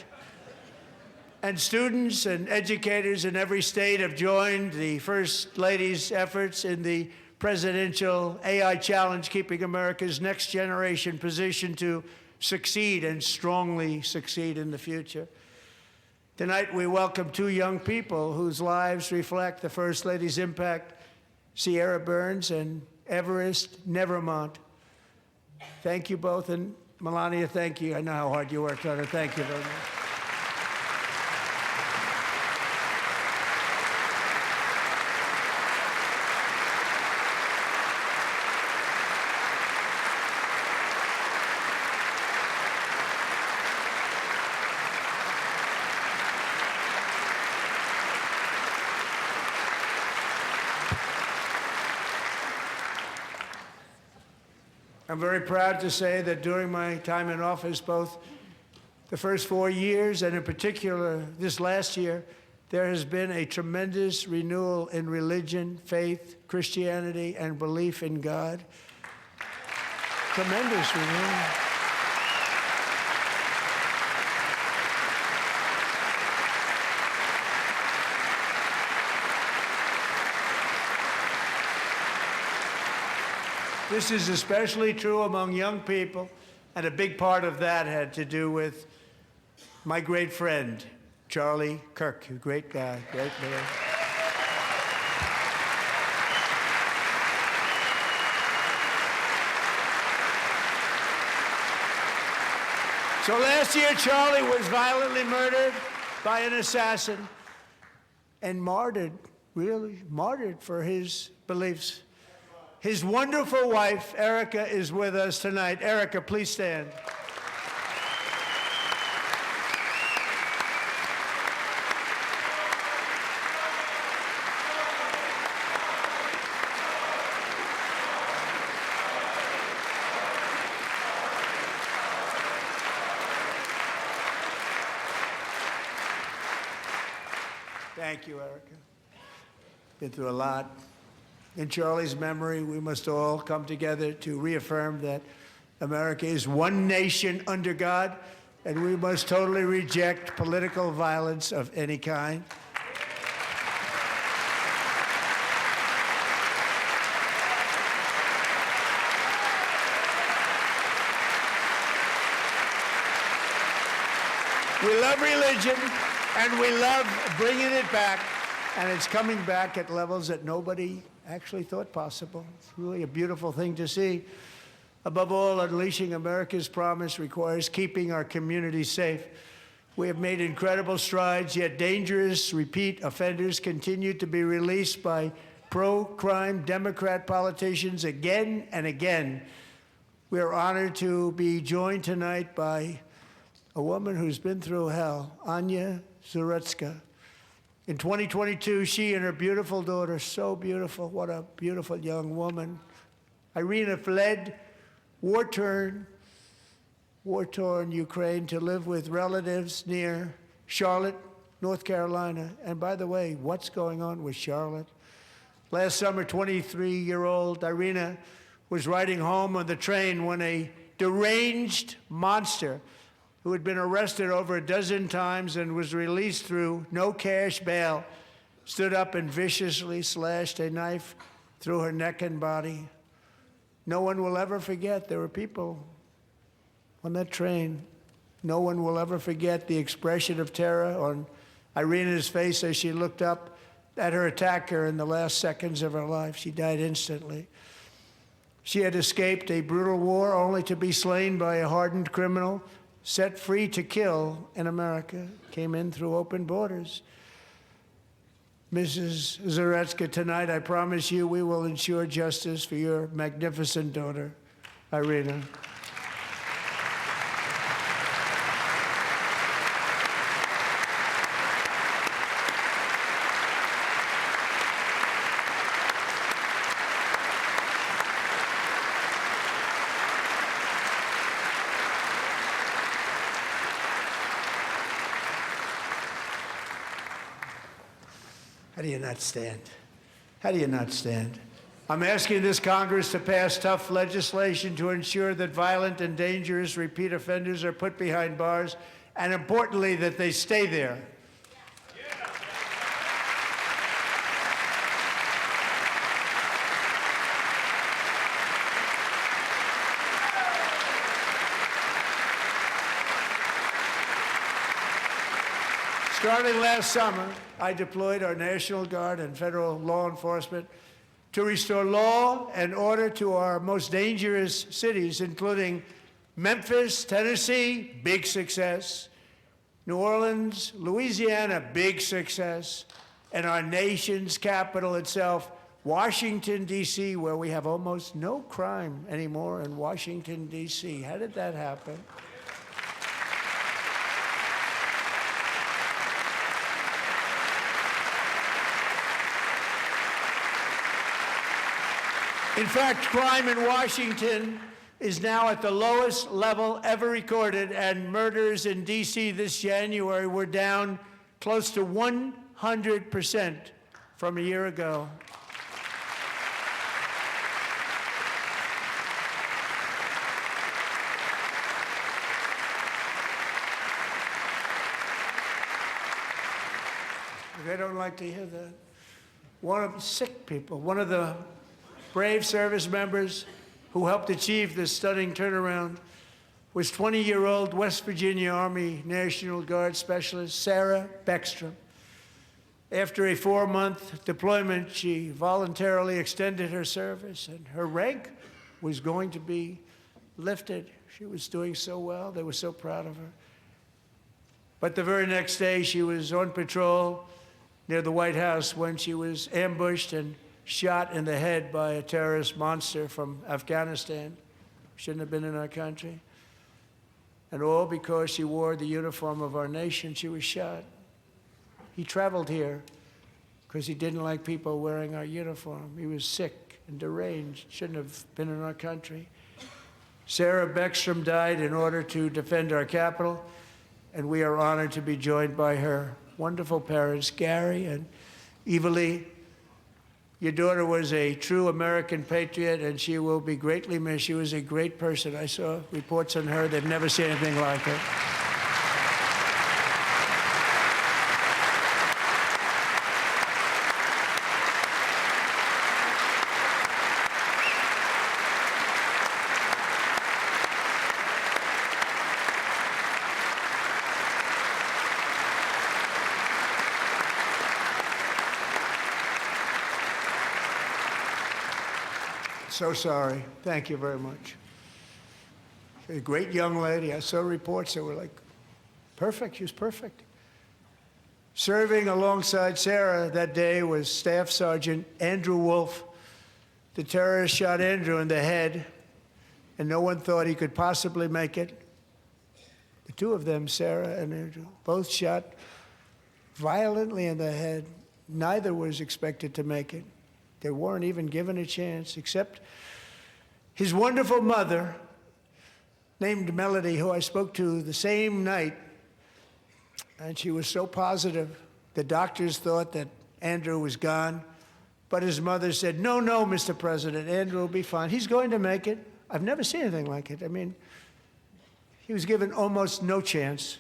And students and educators in every state have joined the First Lady's efforts in the presidential AI challenge, keeping America's next generation positioned to succeed and strongly succeed in the future. Tonight, we welcome two young people whose lives reflect the First Lady's impact, Sierra Burns and Everest Nevermont. Thank you both, and Melania, thank you. I know how hard you worked on it. Thank you very much. I'm very proud to say that during my time in office, both the first 4 years and in particular this last year, there has been a tremendous renewal in religion, faith, Christianity, and belief in God. Tremendous renewal. This is especially true among young people, and a big part of that had to do with my great friend, Charlie Kirk, a great guy, great man. So last year, Charlie was violently murdered by an assassin and martyred, really martyred for his beliefs. His wonderful wife, Erica, is with us tonight. Erica, please stand. Thank you, Erica. Been through a lot. In Charlie's memory, we must all come together to reaffirm that America is one nation under God, and we must totally reject political violence of any kind. We love religion, and we love bringing it back, and it's coming back at levels that nobody actually thought possible. It's really a beautiful thing to see. Above all, unleashing America's promise requires keeping our communities safe. We have made incredible strides, yet dangerous repeat offenders continue to be released by pro-crime Democrat politicians again and again. We are honored to be joined tonight by a woman who's been through hell, Anya Zarutska. In 2022, she and her beautiful daughter, so beautiful, what a beautiful young woman, Irina, fled war-torn Ukraine to live with relatives near Charlotte, North Carolina. And by the way, what's going on with Charlotte? Last summer, 23-year-old Irina was riding home on the train when a deranged monster who had been arrested over a dozen times and was released through no cash bail, stood up and viciously slashed a knife through her neck and body. No one will ever forget. There were people on that train. No one will ever forget the expression of terror on Irina's face as she looked up at her attacker in the last seconds of her life. She died instantly. She had escaped a brutal war only to be slain by a hardened criminal, set free to kill in America, came in through open borders. Mrs. Zarutska, tonight I promise you we will ensure justice for your magnificent daughter, Irina. How do you not stand? How do you not stand? I'm asking this Congress to pass tough legislation to ensure that violent and dangerous repeat offenders are put behind bars, and importantly, that they stay there. Starting last summer, I deployed our National Guard and federal law enforcement to restore law and order to our most dangerous cities, including Memphis, Tennessee, big success, New Orleans, Louisiana, big success, and our nation's capital itself, Washington, D.C., where we have almost no crime anymore in Washington, D.C. How did that happen? In fact, crime in Washington is now at the lowest level ever recorded, and murders in D.C. this January were down close to 100% from a year ago. They don't like to hear that. One of the sick people, one of the brave service members who helped achieve this stunning turnaround was 20-year-old West Virginia Army National Guard Specialist Sarah Beckstrom. After a 4-month deployment, she voluntarily extended her service, and her rank was going to be lifted. She was doing so well. They were so proud of her. But the very next day, she was on patrol near the White House when she was ambushed and shot in the head by a terrorist monster from Afghanistan. Shouldn't have been in our country. And all because she wore the uniform of our nation, she was shot. He traveled here because he didn't like people wearing our uniform. He was sick and deranged, shouldn't have been in our country. Sarah Beckstrom died in order to defend our capital, and we are honored to be joined by her wonderful parents, Gary and Evalie. Your daughter was a true American patriot, and she will be greatly missed. She was a great person. I saw reports on her. They've never seen anything like her. So sorry. Thank you very much. A great young lady. I saw reports that were like, perfect. She was perfect. Serving alongside Sarah that day was Staff Sergeant Andrew Wolf. The terrorist shot Andrew in the head, and no one thought he could possibly make it. The two of them, Sarah and Andrew, both shot violently in the head. Neither was expected to make it. They weren't even given a chance, except his wonderful mother, named Melody, who I spoke to the same night, and she was so positive. The doctors thought that Andrew was gone, but his mother said, no, no, Mr. President, Andrew will be fine. He's going to make it. I've never seen anything like it. I mean, he was given almost no chance.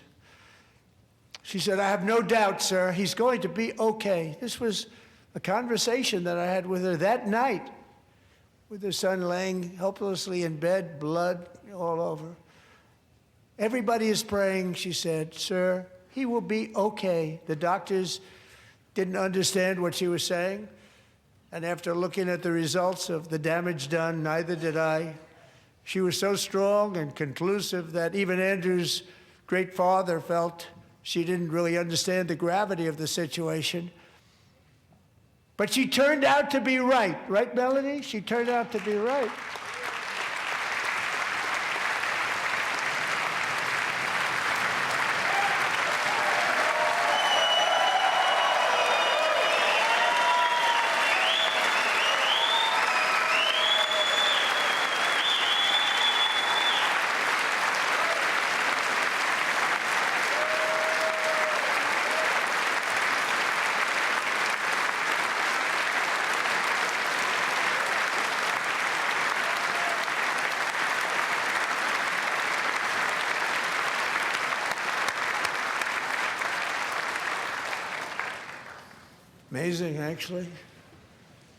She said, I have no doubt, sir, he's going to be okay. This was a conversation that I had with her that night, with her son laying helplessly in bed, blood all over. Everybody is praying, she said, sir, he will be okay. The doctors didn't understand what she was saying, and after looking at the results of the damage done, neither did I. She was so strong and conclusive that even Andrew's great father felt she didn't really understand the gravity of the situation. But she turned out to be right. Right, Melanie? She turned out to be right. Amazing, actually.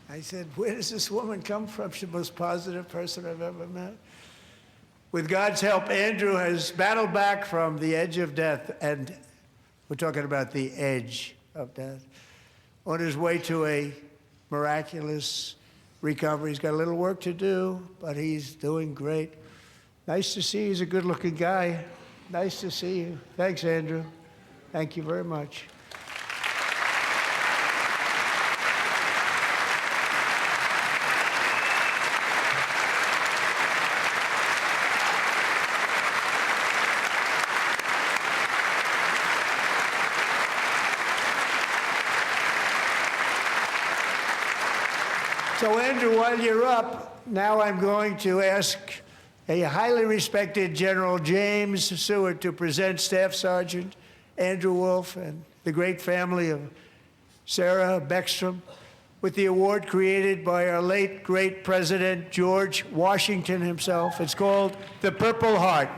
I said, where does this woman come from? She's the most positive person I've ever met. With God's help, Andrew has battled back from the edge of death, and we're talking about the edge of death, on his way to a miraculous recovery. He's got a little work to do, but he's doing great. Nice to see you. He's a good-looking guy. Nice to see you. Thanks, Andrew. Thank you very much. So, Andrew, while you're up, now I'm going to ask a highly respected General James Seward to present Staff Sergeant Andrew Wolf and the great family of Sarah Beckstrom with the award created by our late, great President George Washington himself. It's called the Purple Heart.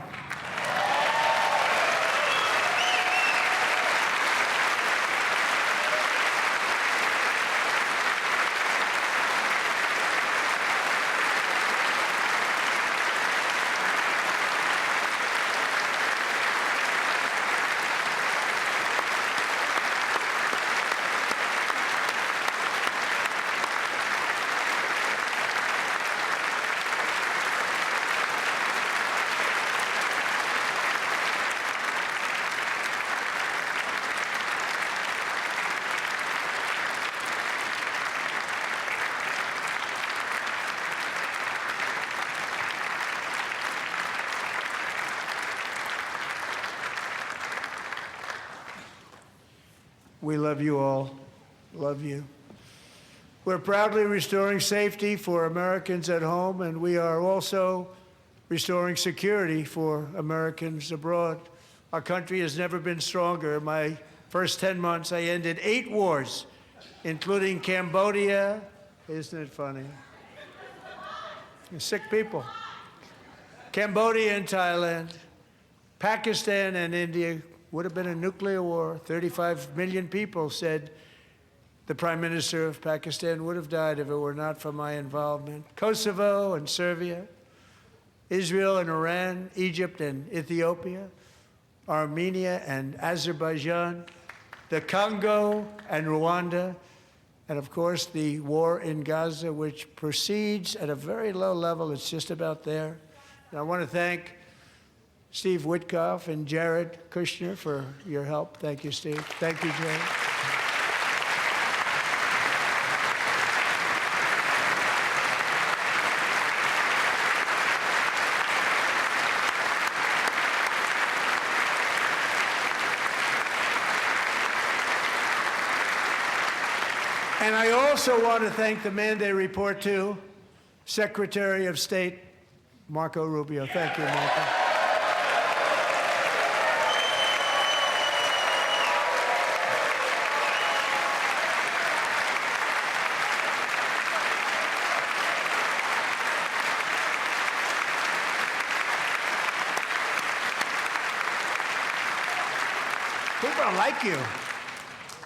We love you all. Love you. We're proudly restoring safety for Americans at home, and we are also restoring security for Americans abroad. Our country has never been stronger. My first 10 months, I ended 8 wars, including Cambodia. Isn't it funny? Sick people. Cambodia and Thailand, Pakistan and India. Would have been a nuclear war. 35 million people said the Prime Minister of Pakistan would have died if it were not for my involvement. Kosovo and Serbia, Israel and Iran, Egypt and Ethiopia, Armenia and Azerbaijan, the Congo and Rwanda, and of course the war in Gaza, which proceeds at a very low level. It's just about there. And I want to thank Steve Witkoff and Jared Kushner for your help. Thank you, Steve. Thank you, Jared. And I also want to thank the man they report to, Secretary of State Marco Rubio. Thank you, Marco. People don't like you.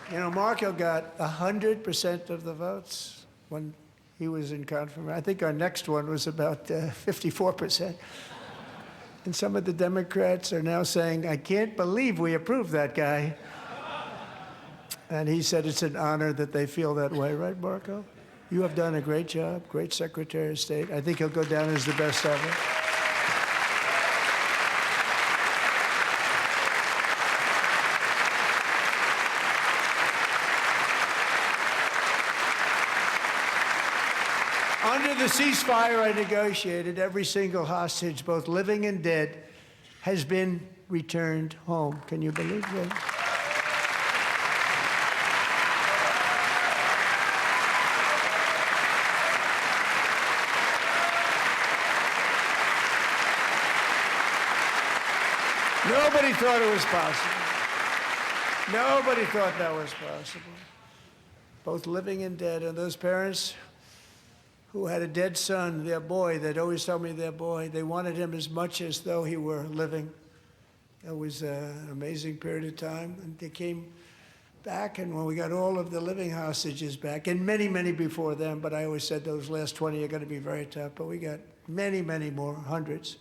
You know, Marco got 100% of the votes when he was in confirmation. I think our next one was about 54%. And some of the Democrats are now saying, I can't believe we approved that guy. And he said it's an honor that they feel that way, right, Marco? You have done a great job, great Secretary of State. I think he'll go down as the best ever. Under the ceasefire I negotiated, every single hostage, both living and dead, has been returned home. Can you believe that? Nobody thought it was possible. Nobody thought that was possible. Both living and dead. And those parents who had a dead son, their boy, they'd always tell me their boy, they wanted him as much as though he were living. It was an amazing period of time. And they came back, and when we got all of the living hostages back, and many, many before them, but I always said those last 20 are going to be very tough, but we got many, many more, hundreds.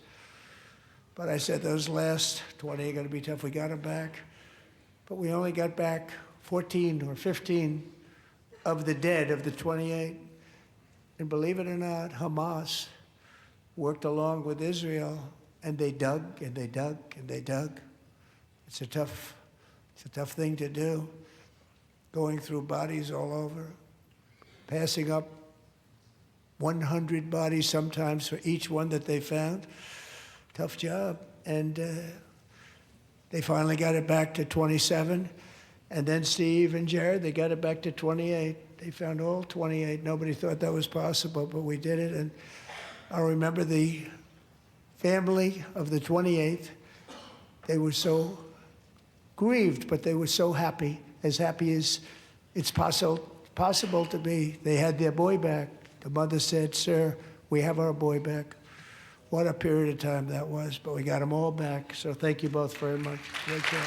But I said those last 20 are going to be tough. We got them back. But we only got back 14 or 15 of the dead of the 28. And believe it or not, Hamas worked along with Israel, and they dug and they dug and they dug. It's a tough thing to do, going through bodies all over, passing up 100 bodies sometimes for each one that they found. Tough job. And they finally got it back to 27. And then Steve and Jared, they got it back to 28. They found all 28. Nobody thought that was possible, but we did it. And I remember the family of the 28th. They were so grieved, but they were so happy as it's possible to be. They had their boy back. The mother said, "Sir, we have our boy back." What a period of time that was, but we got them all back. So thank you both very much. Great job.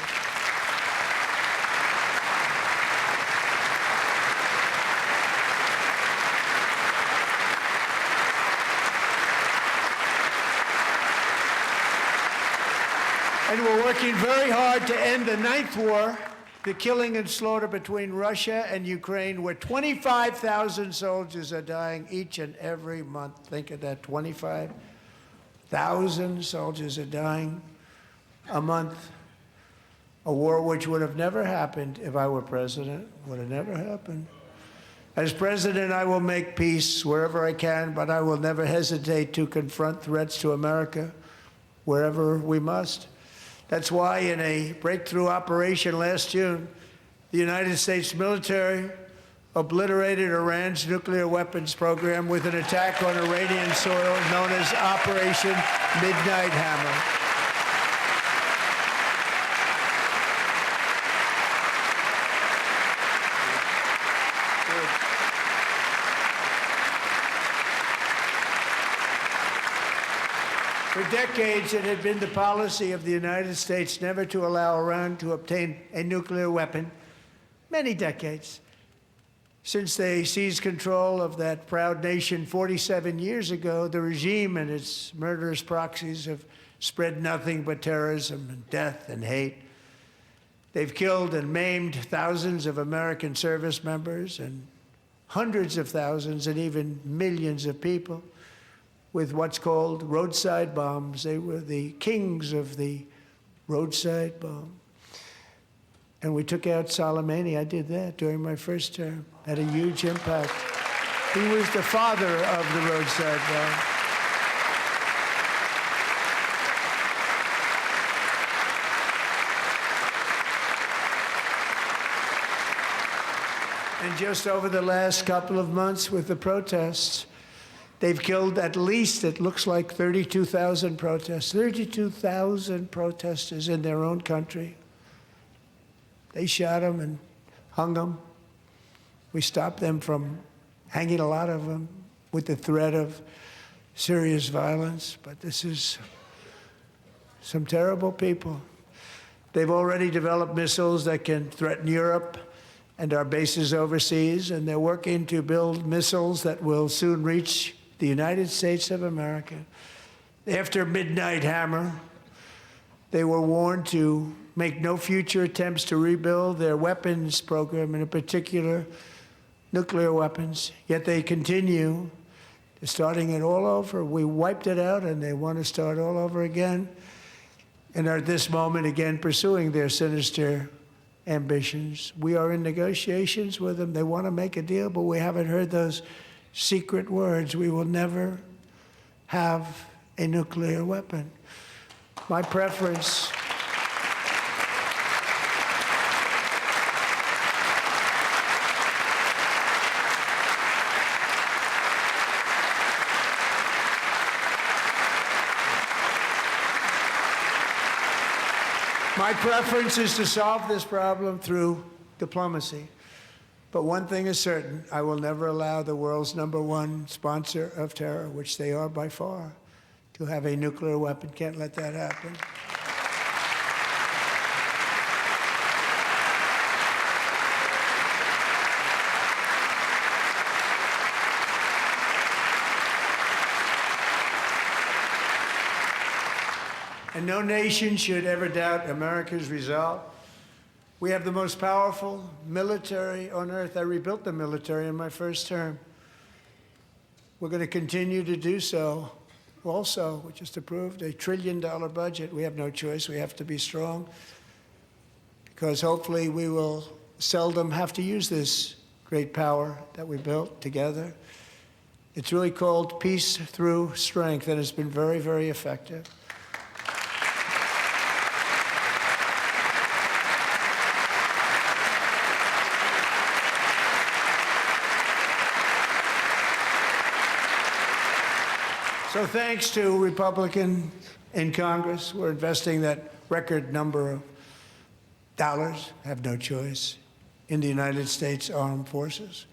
And we're working very hard to end the 9th war, the killing and slaughter between Russia and Ukraine, where 25,000 soldiers are dying each and every month. Think of that, 25,000 soldiers are dying a month. A war which would have never happened if I were president, would have never happened. As president, I will make peace wherever I can, but I will never hesitate to confront threats to America wherever we must. That's why in a breakthrough operation last June, the United States military obliterated Iran's nuclear weapons program with an attack on Iranian soil known as Operation Midnight Hammer. decades, it had been the policy of the United States never to allow Iran to obtain a nuclear weapon. Many decades. Since they seized control of that proud nation 47 years ago, the regime and its murderous proxies have spread nothing but terrorism and death and hate. They've killed and maimed thousands of American service members and hundreds of thousands and even millions of people with what's called roadside bombs. They were the kings of the roadside bomb. And we took out Soleimani. I did that during my first term. Had a huge impact. He was the father of the roadside bomb. And just over the last couple of months with the protests, they've killed at least, it looks like, 32,000 protests, 32,000 protesters in their own country. They shot them and hung them. We stopped them from hanging a lot of them with the threat of serious violence. But this is some terrible people. They've already developed missiles that can threaten Europe and our bases overseas, and they're working to build missiles that will soon reach the United States of America. After Midnight Hammer, they were warned to make no future attempts to rebuild their weapons program, and in particular, nuclear weapons. Yet they continue, starting it all over. We wiped it out, and they want to start all over again, and are at this moment again pursuing their sinister ambitions. We are in negotiations with them. They want to make a deal, but we haven't heard those secret words. We will never have a nuclear weapon. My preference is to solve this problem through diplomacy. But one thing is certain, I will never allow the world's #1 sponsor of terror, which they are by far, to have a nuclear weapon. Can't let that happen. And no nation should ever doubt America's resolve. We have the most powerful military on earth. I rebuilt the military in my first term. We're going to continue to do so. Also, we just approved a $1 trillion budget. We have no choice. We have to be strong, because hopefully we will seldom have to use this great power that we built together. It's really called peace through strength, and it's been very, very effective. So thanks to Republicans in Congress, we're investing that record number of dollars, have no choice, in the United States Armed Forces.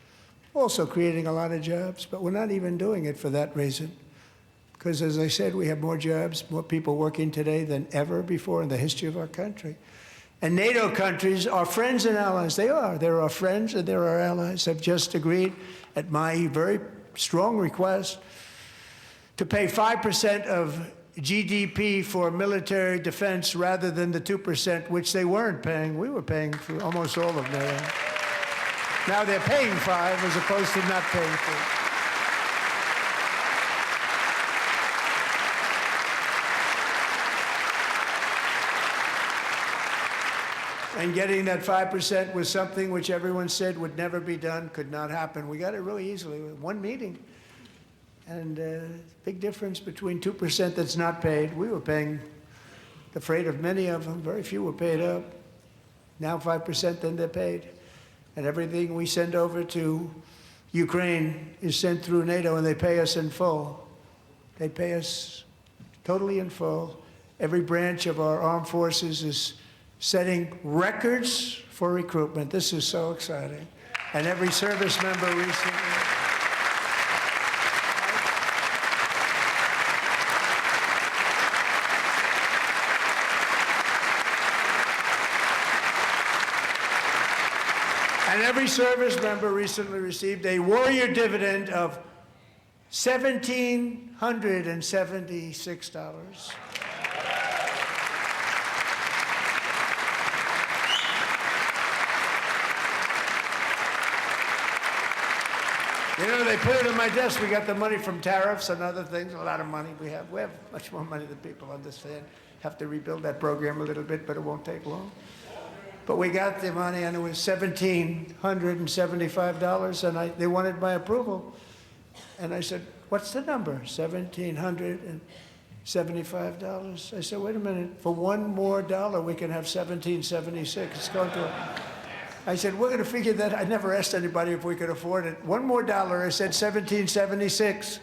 Also creating a lot of jobs, but we're not even doing it for that reason. Because as I said, we have more jobs, more people working today than ever before in the history of our country. And NATO countries are friends and allies. They are. They're our friends and they're our allies. Have just agreed, at my very strong request, to pay 5% of GDP for military defense rather than the 2%, which they weren't paying. We were paying for almost all of NATO. Now they're paying 5 as opposed to not paying 4. And getting that 5% was something which everyone said would never be done, could not happen. We got it really easily with one meeting. And big difference between 2% that's not paid. We were paying the freight of many of them. Very few were paid up. Now 5%, then they're paid. And everything we send over to Ukraine is sent through NATO, and they pay us in full. They pay us totally in full. Every branch of our armed forces is setting records for recruitment. This is so exciting. And every service member recently. And every service member recently received a warrior dividend of $1,776. You know, they put it on my desk. We got the money from tariffs and other things, a lot of money we have. We have much more money than people understand. Have to rebuild that program a little bit, but it won't take long. But we got the money, and it was $1,775, and they wanted my approval. And I said, what's the number? $1,775. I said, wait a minute. For $1 more, we can have $1,776. It's going to... I said, we're going to figure that. I never asked anybody if we could afford it. $1 more. I said, $1,776.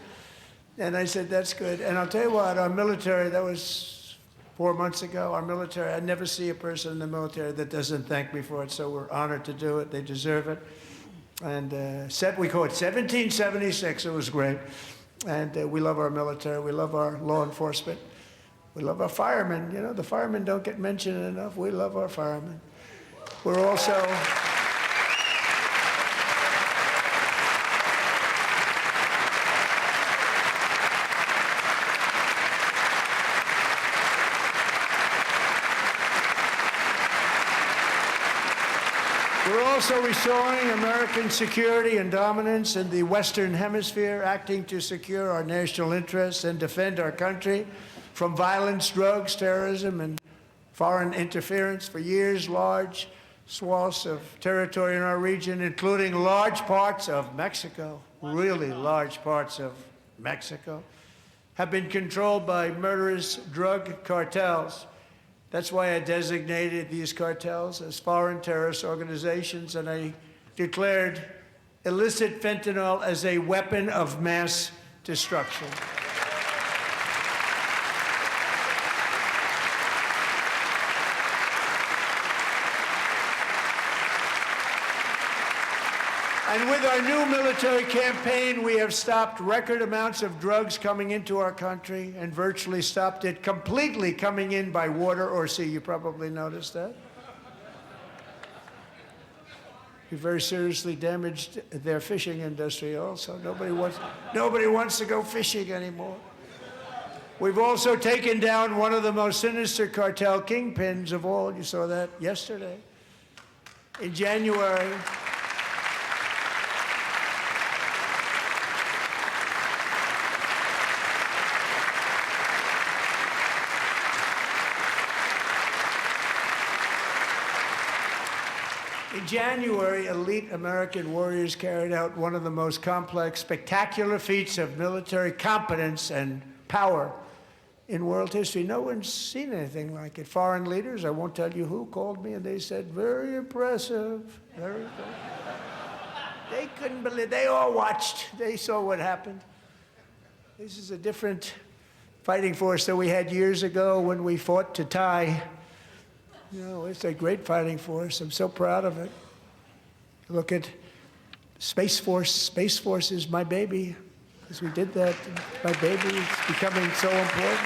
And I said, that's good. And I'll tell you what, our military, that was 4 months ago, our military, I never see a person in the military that doesn't thank me for it. So we're honored to do it. They deserve it. And we call it 1776. It was great. And we love our military. We love our law enforcement. We love our firemen. You know, the firemen don't get mentioned enough. We love our firemen. We're also restoring American security and dominance in the Western Hemisphere, acting to secure our national interests and defend our country from violence, drugs, terrorism, and foreign interference. For years, large swaths of territory in our region, including large parts of Mexico, really large parts of Mexico, have been controlled by murderous drug cartels. That's why I designated these cartels as foreign terrorist organizations, and I declared illicit fentanyl as a weapon of mass destruction. And with our new military campaign, we have stopped record amounts of drugs coming into our country and virtually stopped it completely coming in by water or sea. You probably noticed that. We very seriously damaged their fishing industry also. Nobody wants to go fishing anymore. We've also taken down one of the most sinister cartel kingpins of all. You saw that yesterday. In January, elite American warriors carried out one of the most complex, spectacular feats of military competence and power in world history. No one's seen anything like it. Foreign leaders, I won't tell you who, called me and they said, very impressive, very impressive. They couldn't believe, they all watched, they saw what happened. This is a different fighting force that we had years ago when we fought to tie. You know, it's a great fighting force. I'm so proud of it. Look at Space Force. Space Force is my baby, because we did that. My baby is becoming so important.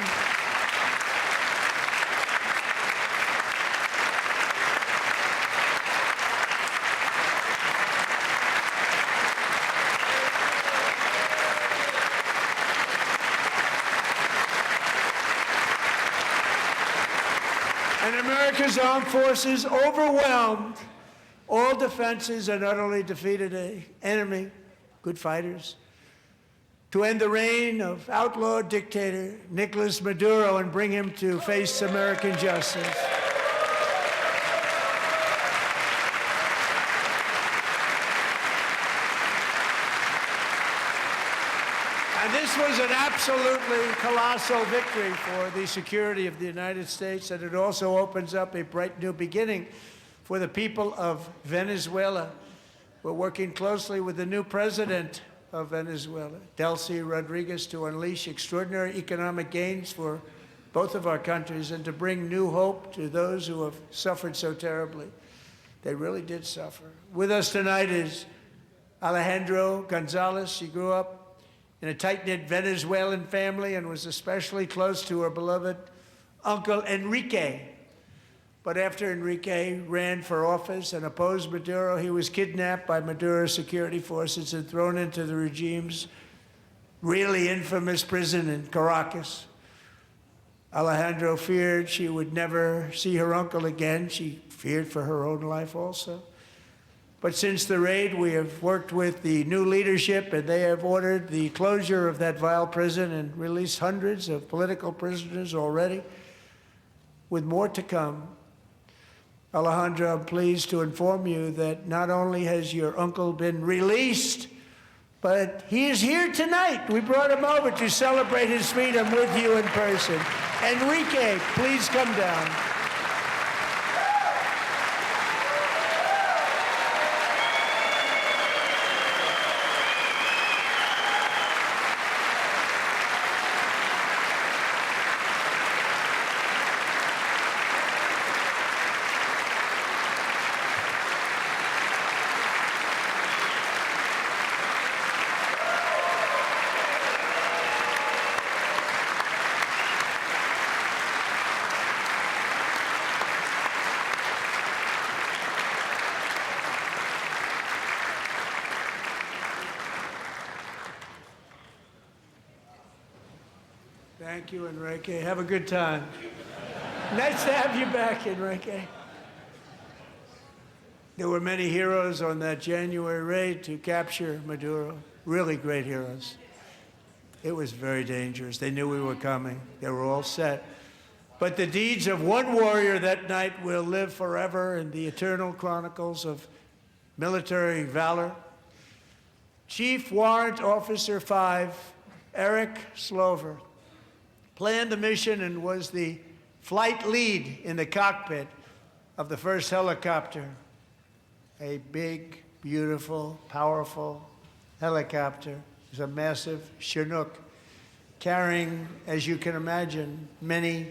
And America's armed forces overwhelmed all defenses and utterly defeated an enemy, good fighters, to end the reign of outlaw dictator Nicolas Maduro and bring him to face American justice. And this was an absolutely colossal victory for the security of the United States, and it also opens up a bright new beginning for the people of Venezuela. We're working closely with the new president of Venezuela, Delcy Rodriguez, to unleash extraordinary economic gains for both of our countries and to bring new hope to those who have suffered so terribly. They really did suffer. With us tonight is Alejandro Gonzalez. She grew up in a tight-knit Venezuelan family and was especially close to her beloved Uncle Enrique, But after Enrique ran for office and opposed Maduro, he was kidnapped by Maduro's security forces and thrown into the regime's really infamous prison in Caracas. Alejandro feared she would never see her uncle again. She feared for her own life also. But since the raid, we have worked with the new leadership, and they have ordered the closure of that vile prison and released hundreds of political prisoners already, with more to come. Alejandro, I'm pleased to inform you that not only has your uncle been released, but he is here tonight. We brought him over to celebrate his freedom with you in person. Enrique, please come down. Thank you, Enrique. Have a good time. Nice to have you back, Enrique. There were many heroes on that January raid to capture Maduro, really great heroes. It was very dangerous. They knew we were coming. They were all set. But the deeds of one warrior that night will live forever in the eternal chronicles of military valor. Chief Warrant Officer 5, Eric Slover, planned the mission and was the flight lead in the cockpit of the first helicopter, a big, beautiful, powerful helicopter. It was a massive Chinook carrying, as you can imagine, many,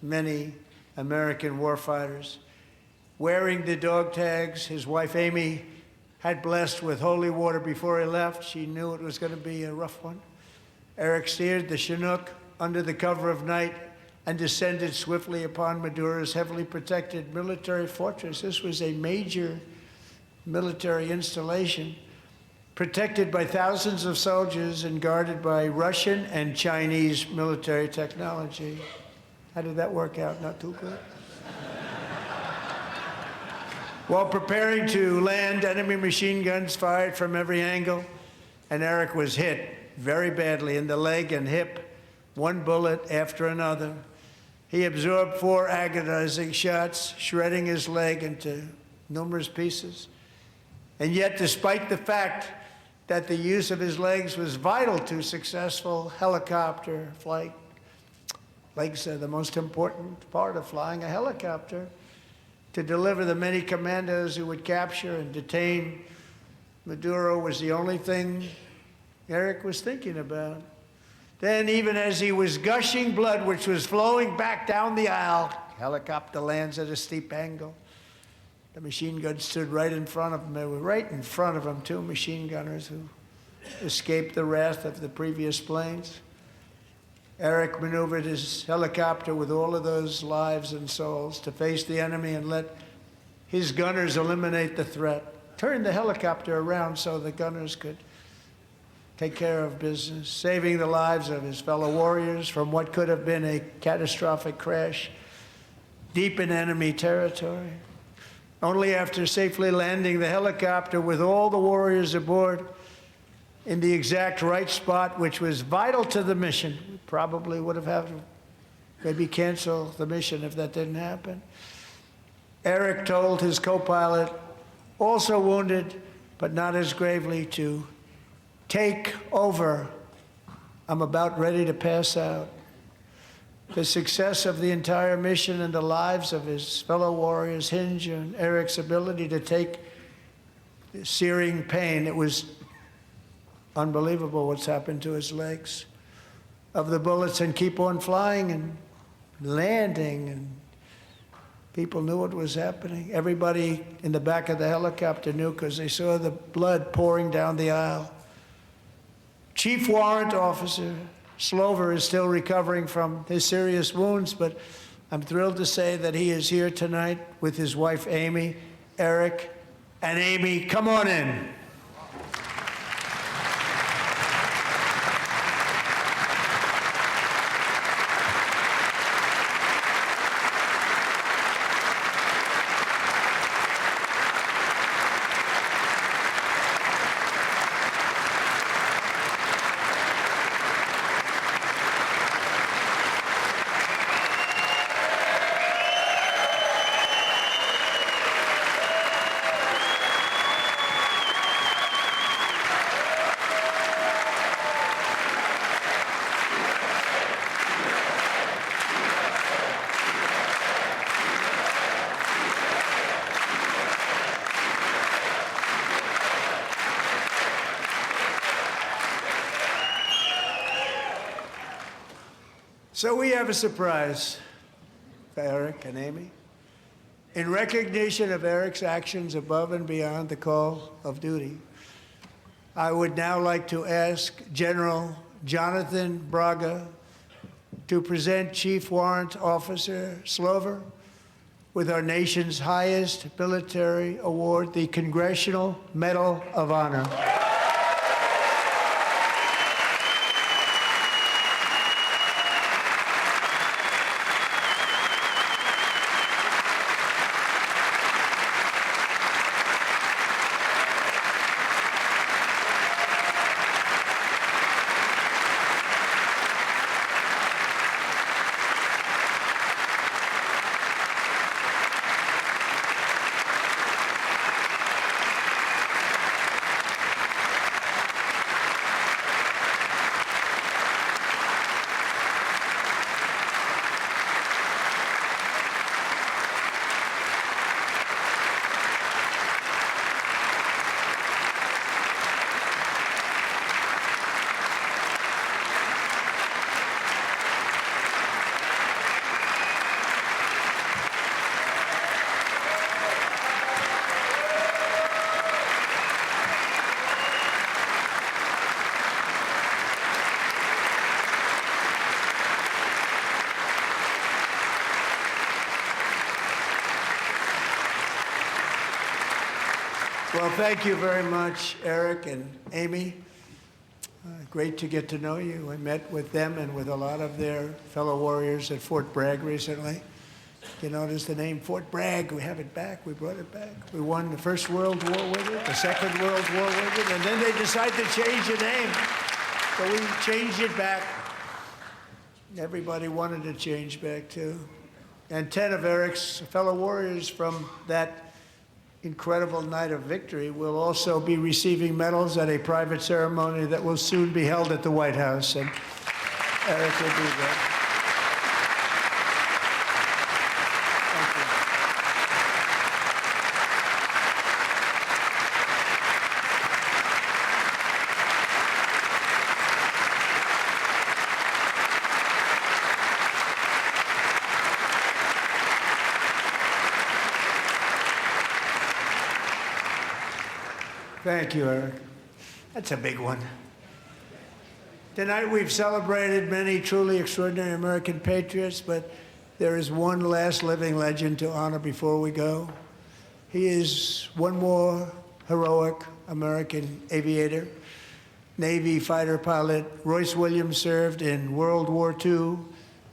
many American warfighters. Wearing the dog tags his wife Amy had blessed with holy water before he left. She knew it was going to be a rough one. Eric steered the Chinook under the cover of night and descended swiftly upon Maduro's heavily protected military fortress. This was a major military installation, protected by thousands of soldiers and guarded by Russian and Chinese military technology. How did that work out? Not too good. While preparing to land, enemy machine guns fired from every angle, and Eric was hit very badly in the leg and hip, one bullet after another. He absorbed 4 agonizing shots, shredding his leg into numerous pieces. And yet, despite the fact that the use of his legs was vital to successful helicopter flight, legs are the most important part of flying a helicopter, to deliver the many commandos who would capture and detain Maduro was the only thing Eric was thinking about. Then, even as he was gushing blood, which was flowing back down the aisle, helicopter lands at a steep angle. The machine gun stood right in front of him. They were right in front of him, 2 machine gunners who escaped the wrath of the previous planes. Eric maneuvered his helicopter with all of those lives and souls to face the enemy and let his gunners eliminate the threat. Turned the helicopter around so the gunners could take care of business, saving the lives of his fellow warriors from what could have been a catastrophic crash deep in enemy territory. Only after safely landing the helicopter with all the warriors aboard in the exact right spot, which was vital to the mission, we probably would have had to maybe cancel the mission if that didn't happen. Eric told his co-pilot, also wounded but not as gravely, to take over. I'm about ready to pass out. The success of the entire mission and the lives of his fellow warriors hinge on Eric's ability to take the searing pain. It was unbelievable what's happened to his legs of the bullets and keep on flying and landing, and people knew what was happening. Everybody in the back of the helicopter knew because they saw the blood pouring down the aisle. Chief Warrant Officer Slover is still recovering from his serious wounds, but I'm thrilled to say that he is here tonight with his wife, Amy, Eric, and Amy. Come on in. So we have a surprise for Eric and Amy. In recognition of Eric's actions above and beyond the call of duty, I would now like to ask General Jonathan Braga to present Chief Warrant Officer Slover with our nation's highest military award, the Congressional Medal of Honor. Well, thank you very much, Eric and Amy. Great to get to know you. I met with them and with a lot of their fellow warriors at Fort Bragg recently. You notice the name Fort Bragg. We have it back. We brought it back. We won the First World War with it, the Second World War with it, and then they decided to change the name. So we changed it back. Everybody wanted to change back, too. And 10 of Eric's fellow warriors from that incredible night of victory will also be receiving medals at a private ceremony that will soon be held at the White House. And Eric will be there. Thank you. Thank you, Eric. That's a big one. Tonight we've celebrated many truly extraordinary American patriots, but there is one last living legend to honor before we go. He is one more heroic American aviator, Navy fighter pilot. Royce Williams served in World War II,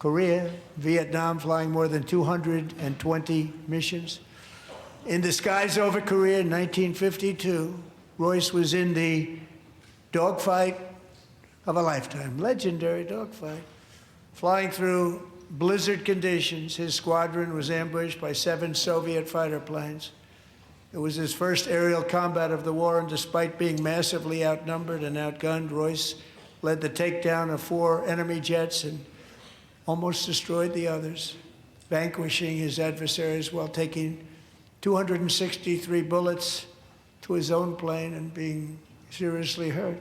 Korea, Vietnam, flying more than 220 missions. In the skies over Korea in 1952, Royce was in the dogfight of a lifetime, legendary dogfight. Flying through blizzard conditions, his squadron was ambushed by 7 Soviet fighter planes. It was his first aerial combat of the war, and despite being massively outnumbered and outgunned, Royce led the takedown of 4 enemy jets and almost destroyed the others, vanquishing his adversaries while taking 263 bullets to his own plane and being seriously hurt.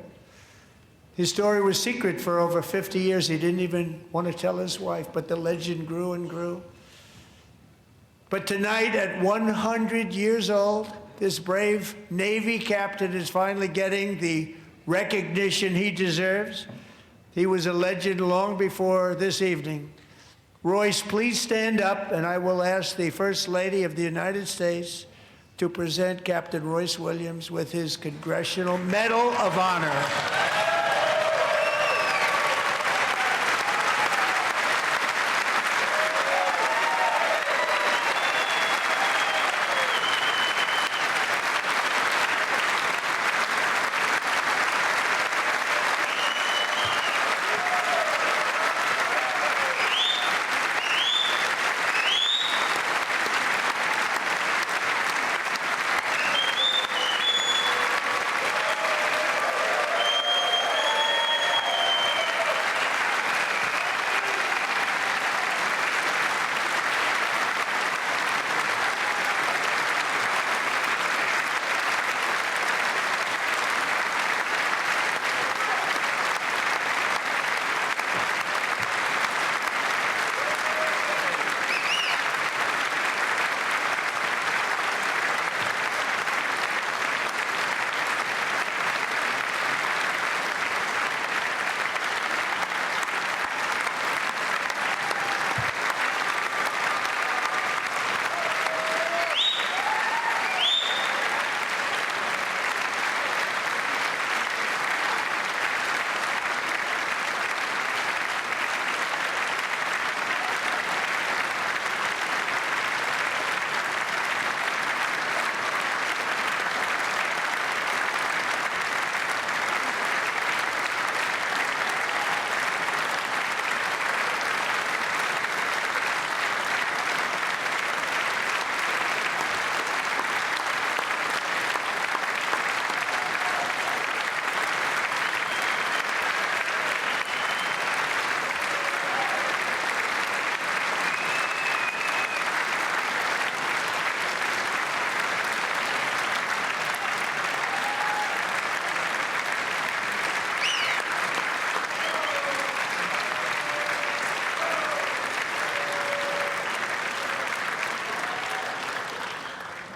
His story was secret for over 50 years. He didn't even want to tell his wife, but the legend grew and grew. But tonight, at 100 years old, this brave Navy captain is finally getting the recognition he deserves. He was a legend long before this evening. Royce, please stand up, and I will ask the First Lady of the United States to present Captain Royce Williams with his Congressional Medal of Honor.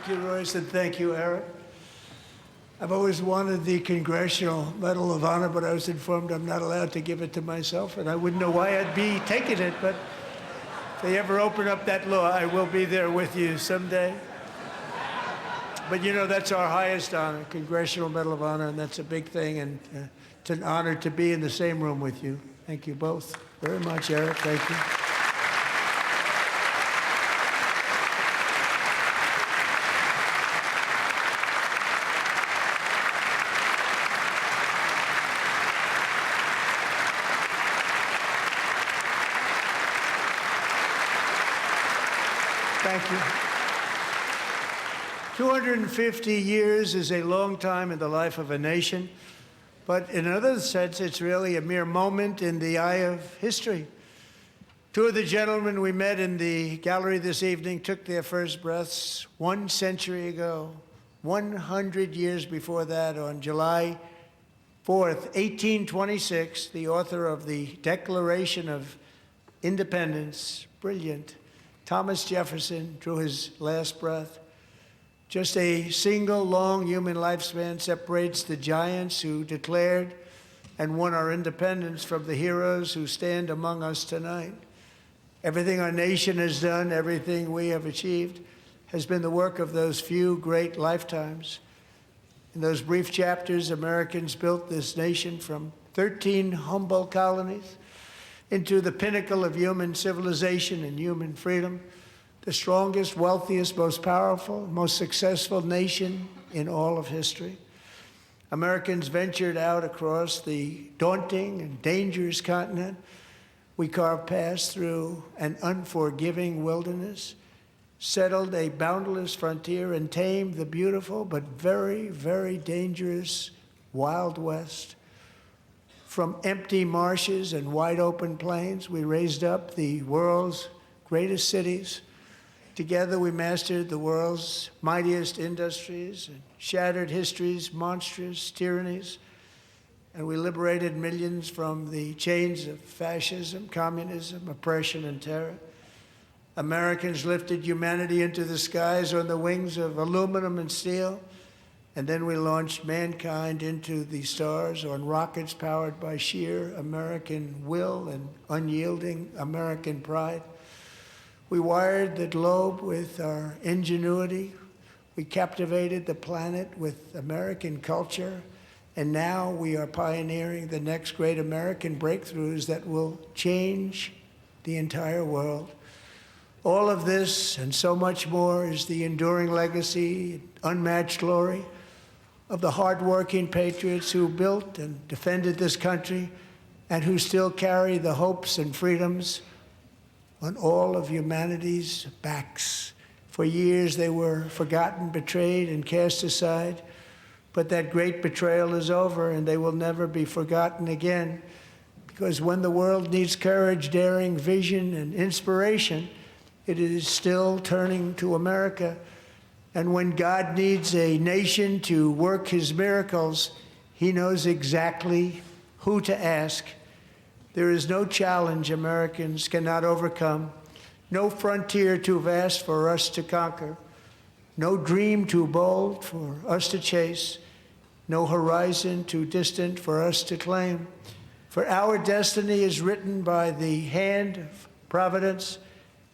Thank you, Royce, and thank you, Eric. I've always wanted the Congressional Medal of Honor, but I was informed I'm not allowed to give it to myself, and I wouldn't know why I'd be taking it, but if they ever open up that law, I will be there with you someday. But you know, that's our highest honor, Congressional Medal of Honor, and that's a big thing, and it's an honor to be in the same room with you. Thank you both very much, Eric. Thank you. Thank you. 250 years is a long time in the life of a nation, but in another sense, it's really a mere moment in the eye of history. Two of the gentlemen we met in the gallery this evening took their first breaths 1 century ago, 100 years before that, on July 4th, 1826, the author of the Declaration of Independence, brilliant, Thomas Jefferson, drew his last breath. Just a single long human lifespan separates the giants who declared and won our independence from the heroes who stand among us tonight. Everything our nation has done, everything we have achieved, has been the work of those few great lifetimes. In those brief chapters, Americans built this nation from 13 humble colonies into the pinnacle of human civilization and human freedom, the strongest, wealthiest, most powerful, most successful nation in all of history. Americans ventured out across the daunting and dangerous continent. We carved paths through an unforgiving wilderness, settled a boundless frontier, and tamed the beautiful but very, very dangerous Wild West. From empty marshes and wide open plains, we raised up the world's greatest cities. Together, we mastered the world's mightiest industries and shattered history's monstrous tyrannies. And we liberated millions from the chains of fascism, communism, oppression, and terror. Americans lifted humanity into the skies on the wings of aluminum and steel. And then we launched mankind into the stars on rockets powered by sheer American will and unyielding American pride. We wired the globe with our ingenuity. We captivated the planet with American culture. And now we are pioneering the next great American breakthroughs that will change the entire world. All of this and so much more is the enduring legacy, unmatched glory of the hardworking patriots who built and defended this country and who still carry the hopes and freedoms on all of humanity's backs. For years they were forgotten, betrayed, and cast aside. But that great betrayal is over, and they will never be forgotten again. Because when the world needs courage, daring, vision, and inspiration, it is still turning to America. And when God needs a nation to work his miracles, he knows exactly who to ask. There is no challenge Americans cannot overcome, no frontier too vast for us to conquer, no dream too bold for us to chase, no horizon too distant for us to claim. For our destiny is written by the hand of providence,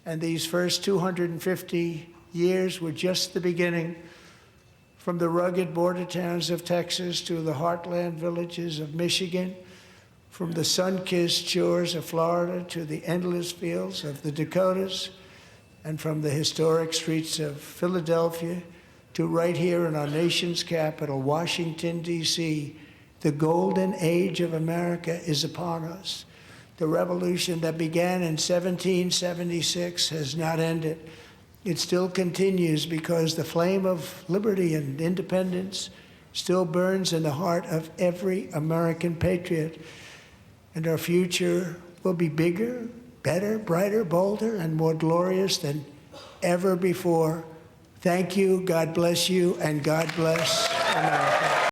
and these first 250 years were just the beginning. From the rugged border towns of Texas to the heartland villages of Michigan, from the sun-kissed shores of Florida to the endless fields of the Dakotas, and from the historic streets of Philadelphia to right here in our nation's capital, Washington, D.C., the golden age of America is upon us. The revolution that began in 1776 has not ended. It still continues because the flame of liberty and independence still burns in the heart of every American patriot. And our future will be bigger, better, brighter, bolder, and more glorious than ever before. Thank you, God bless you, and God bless America.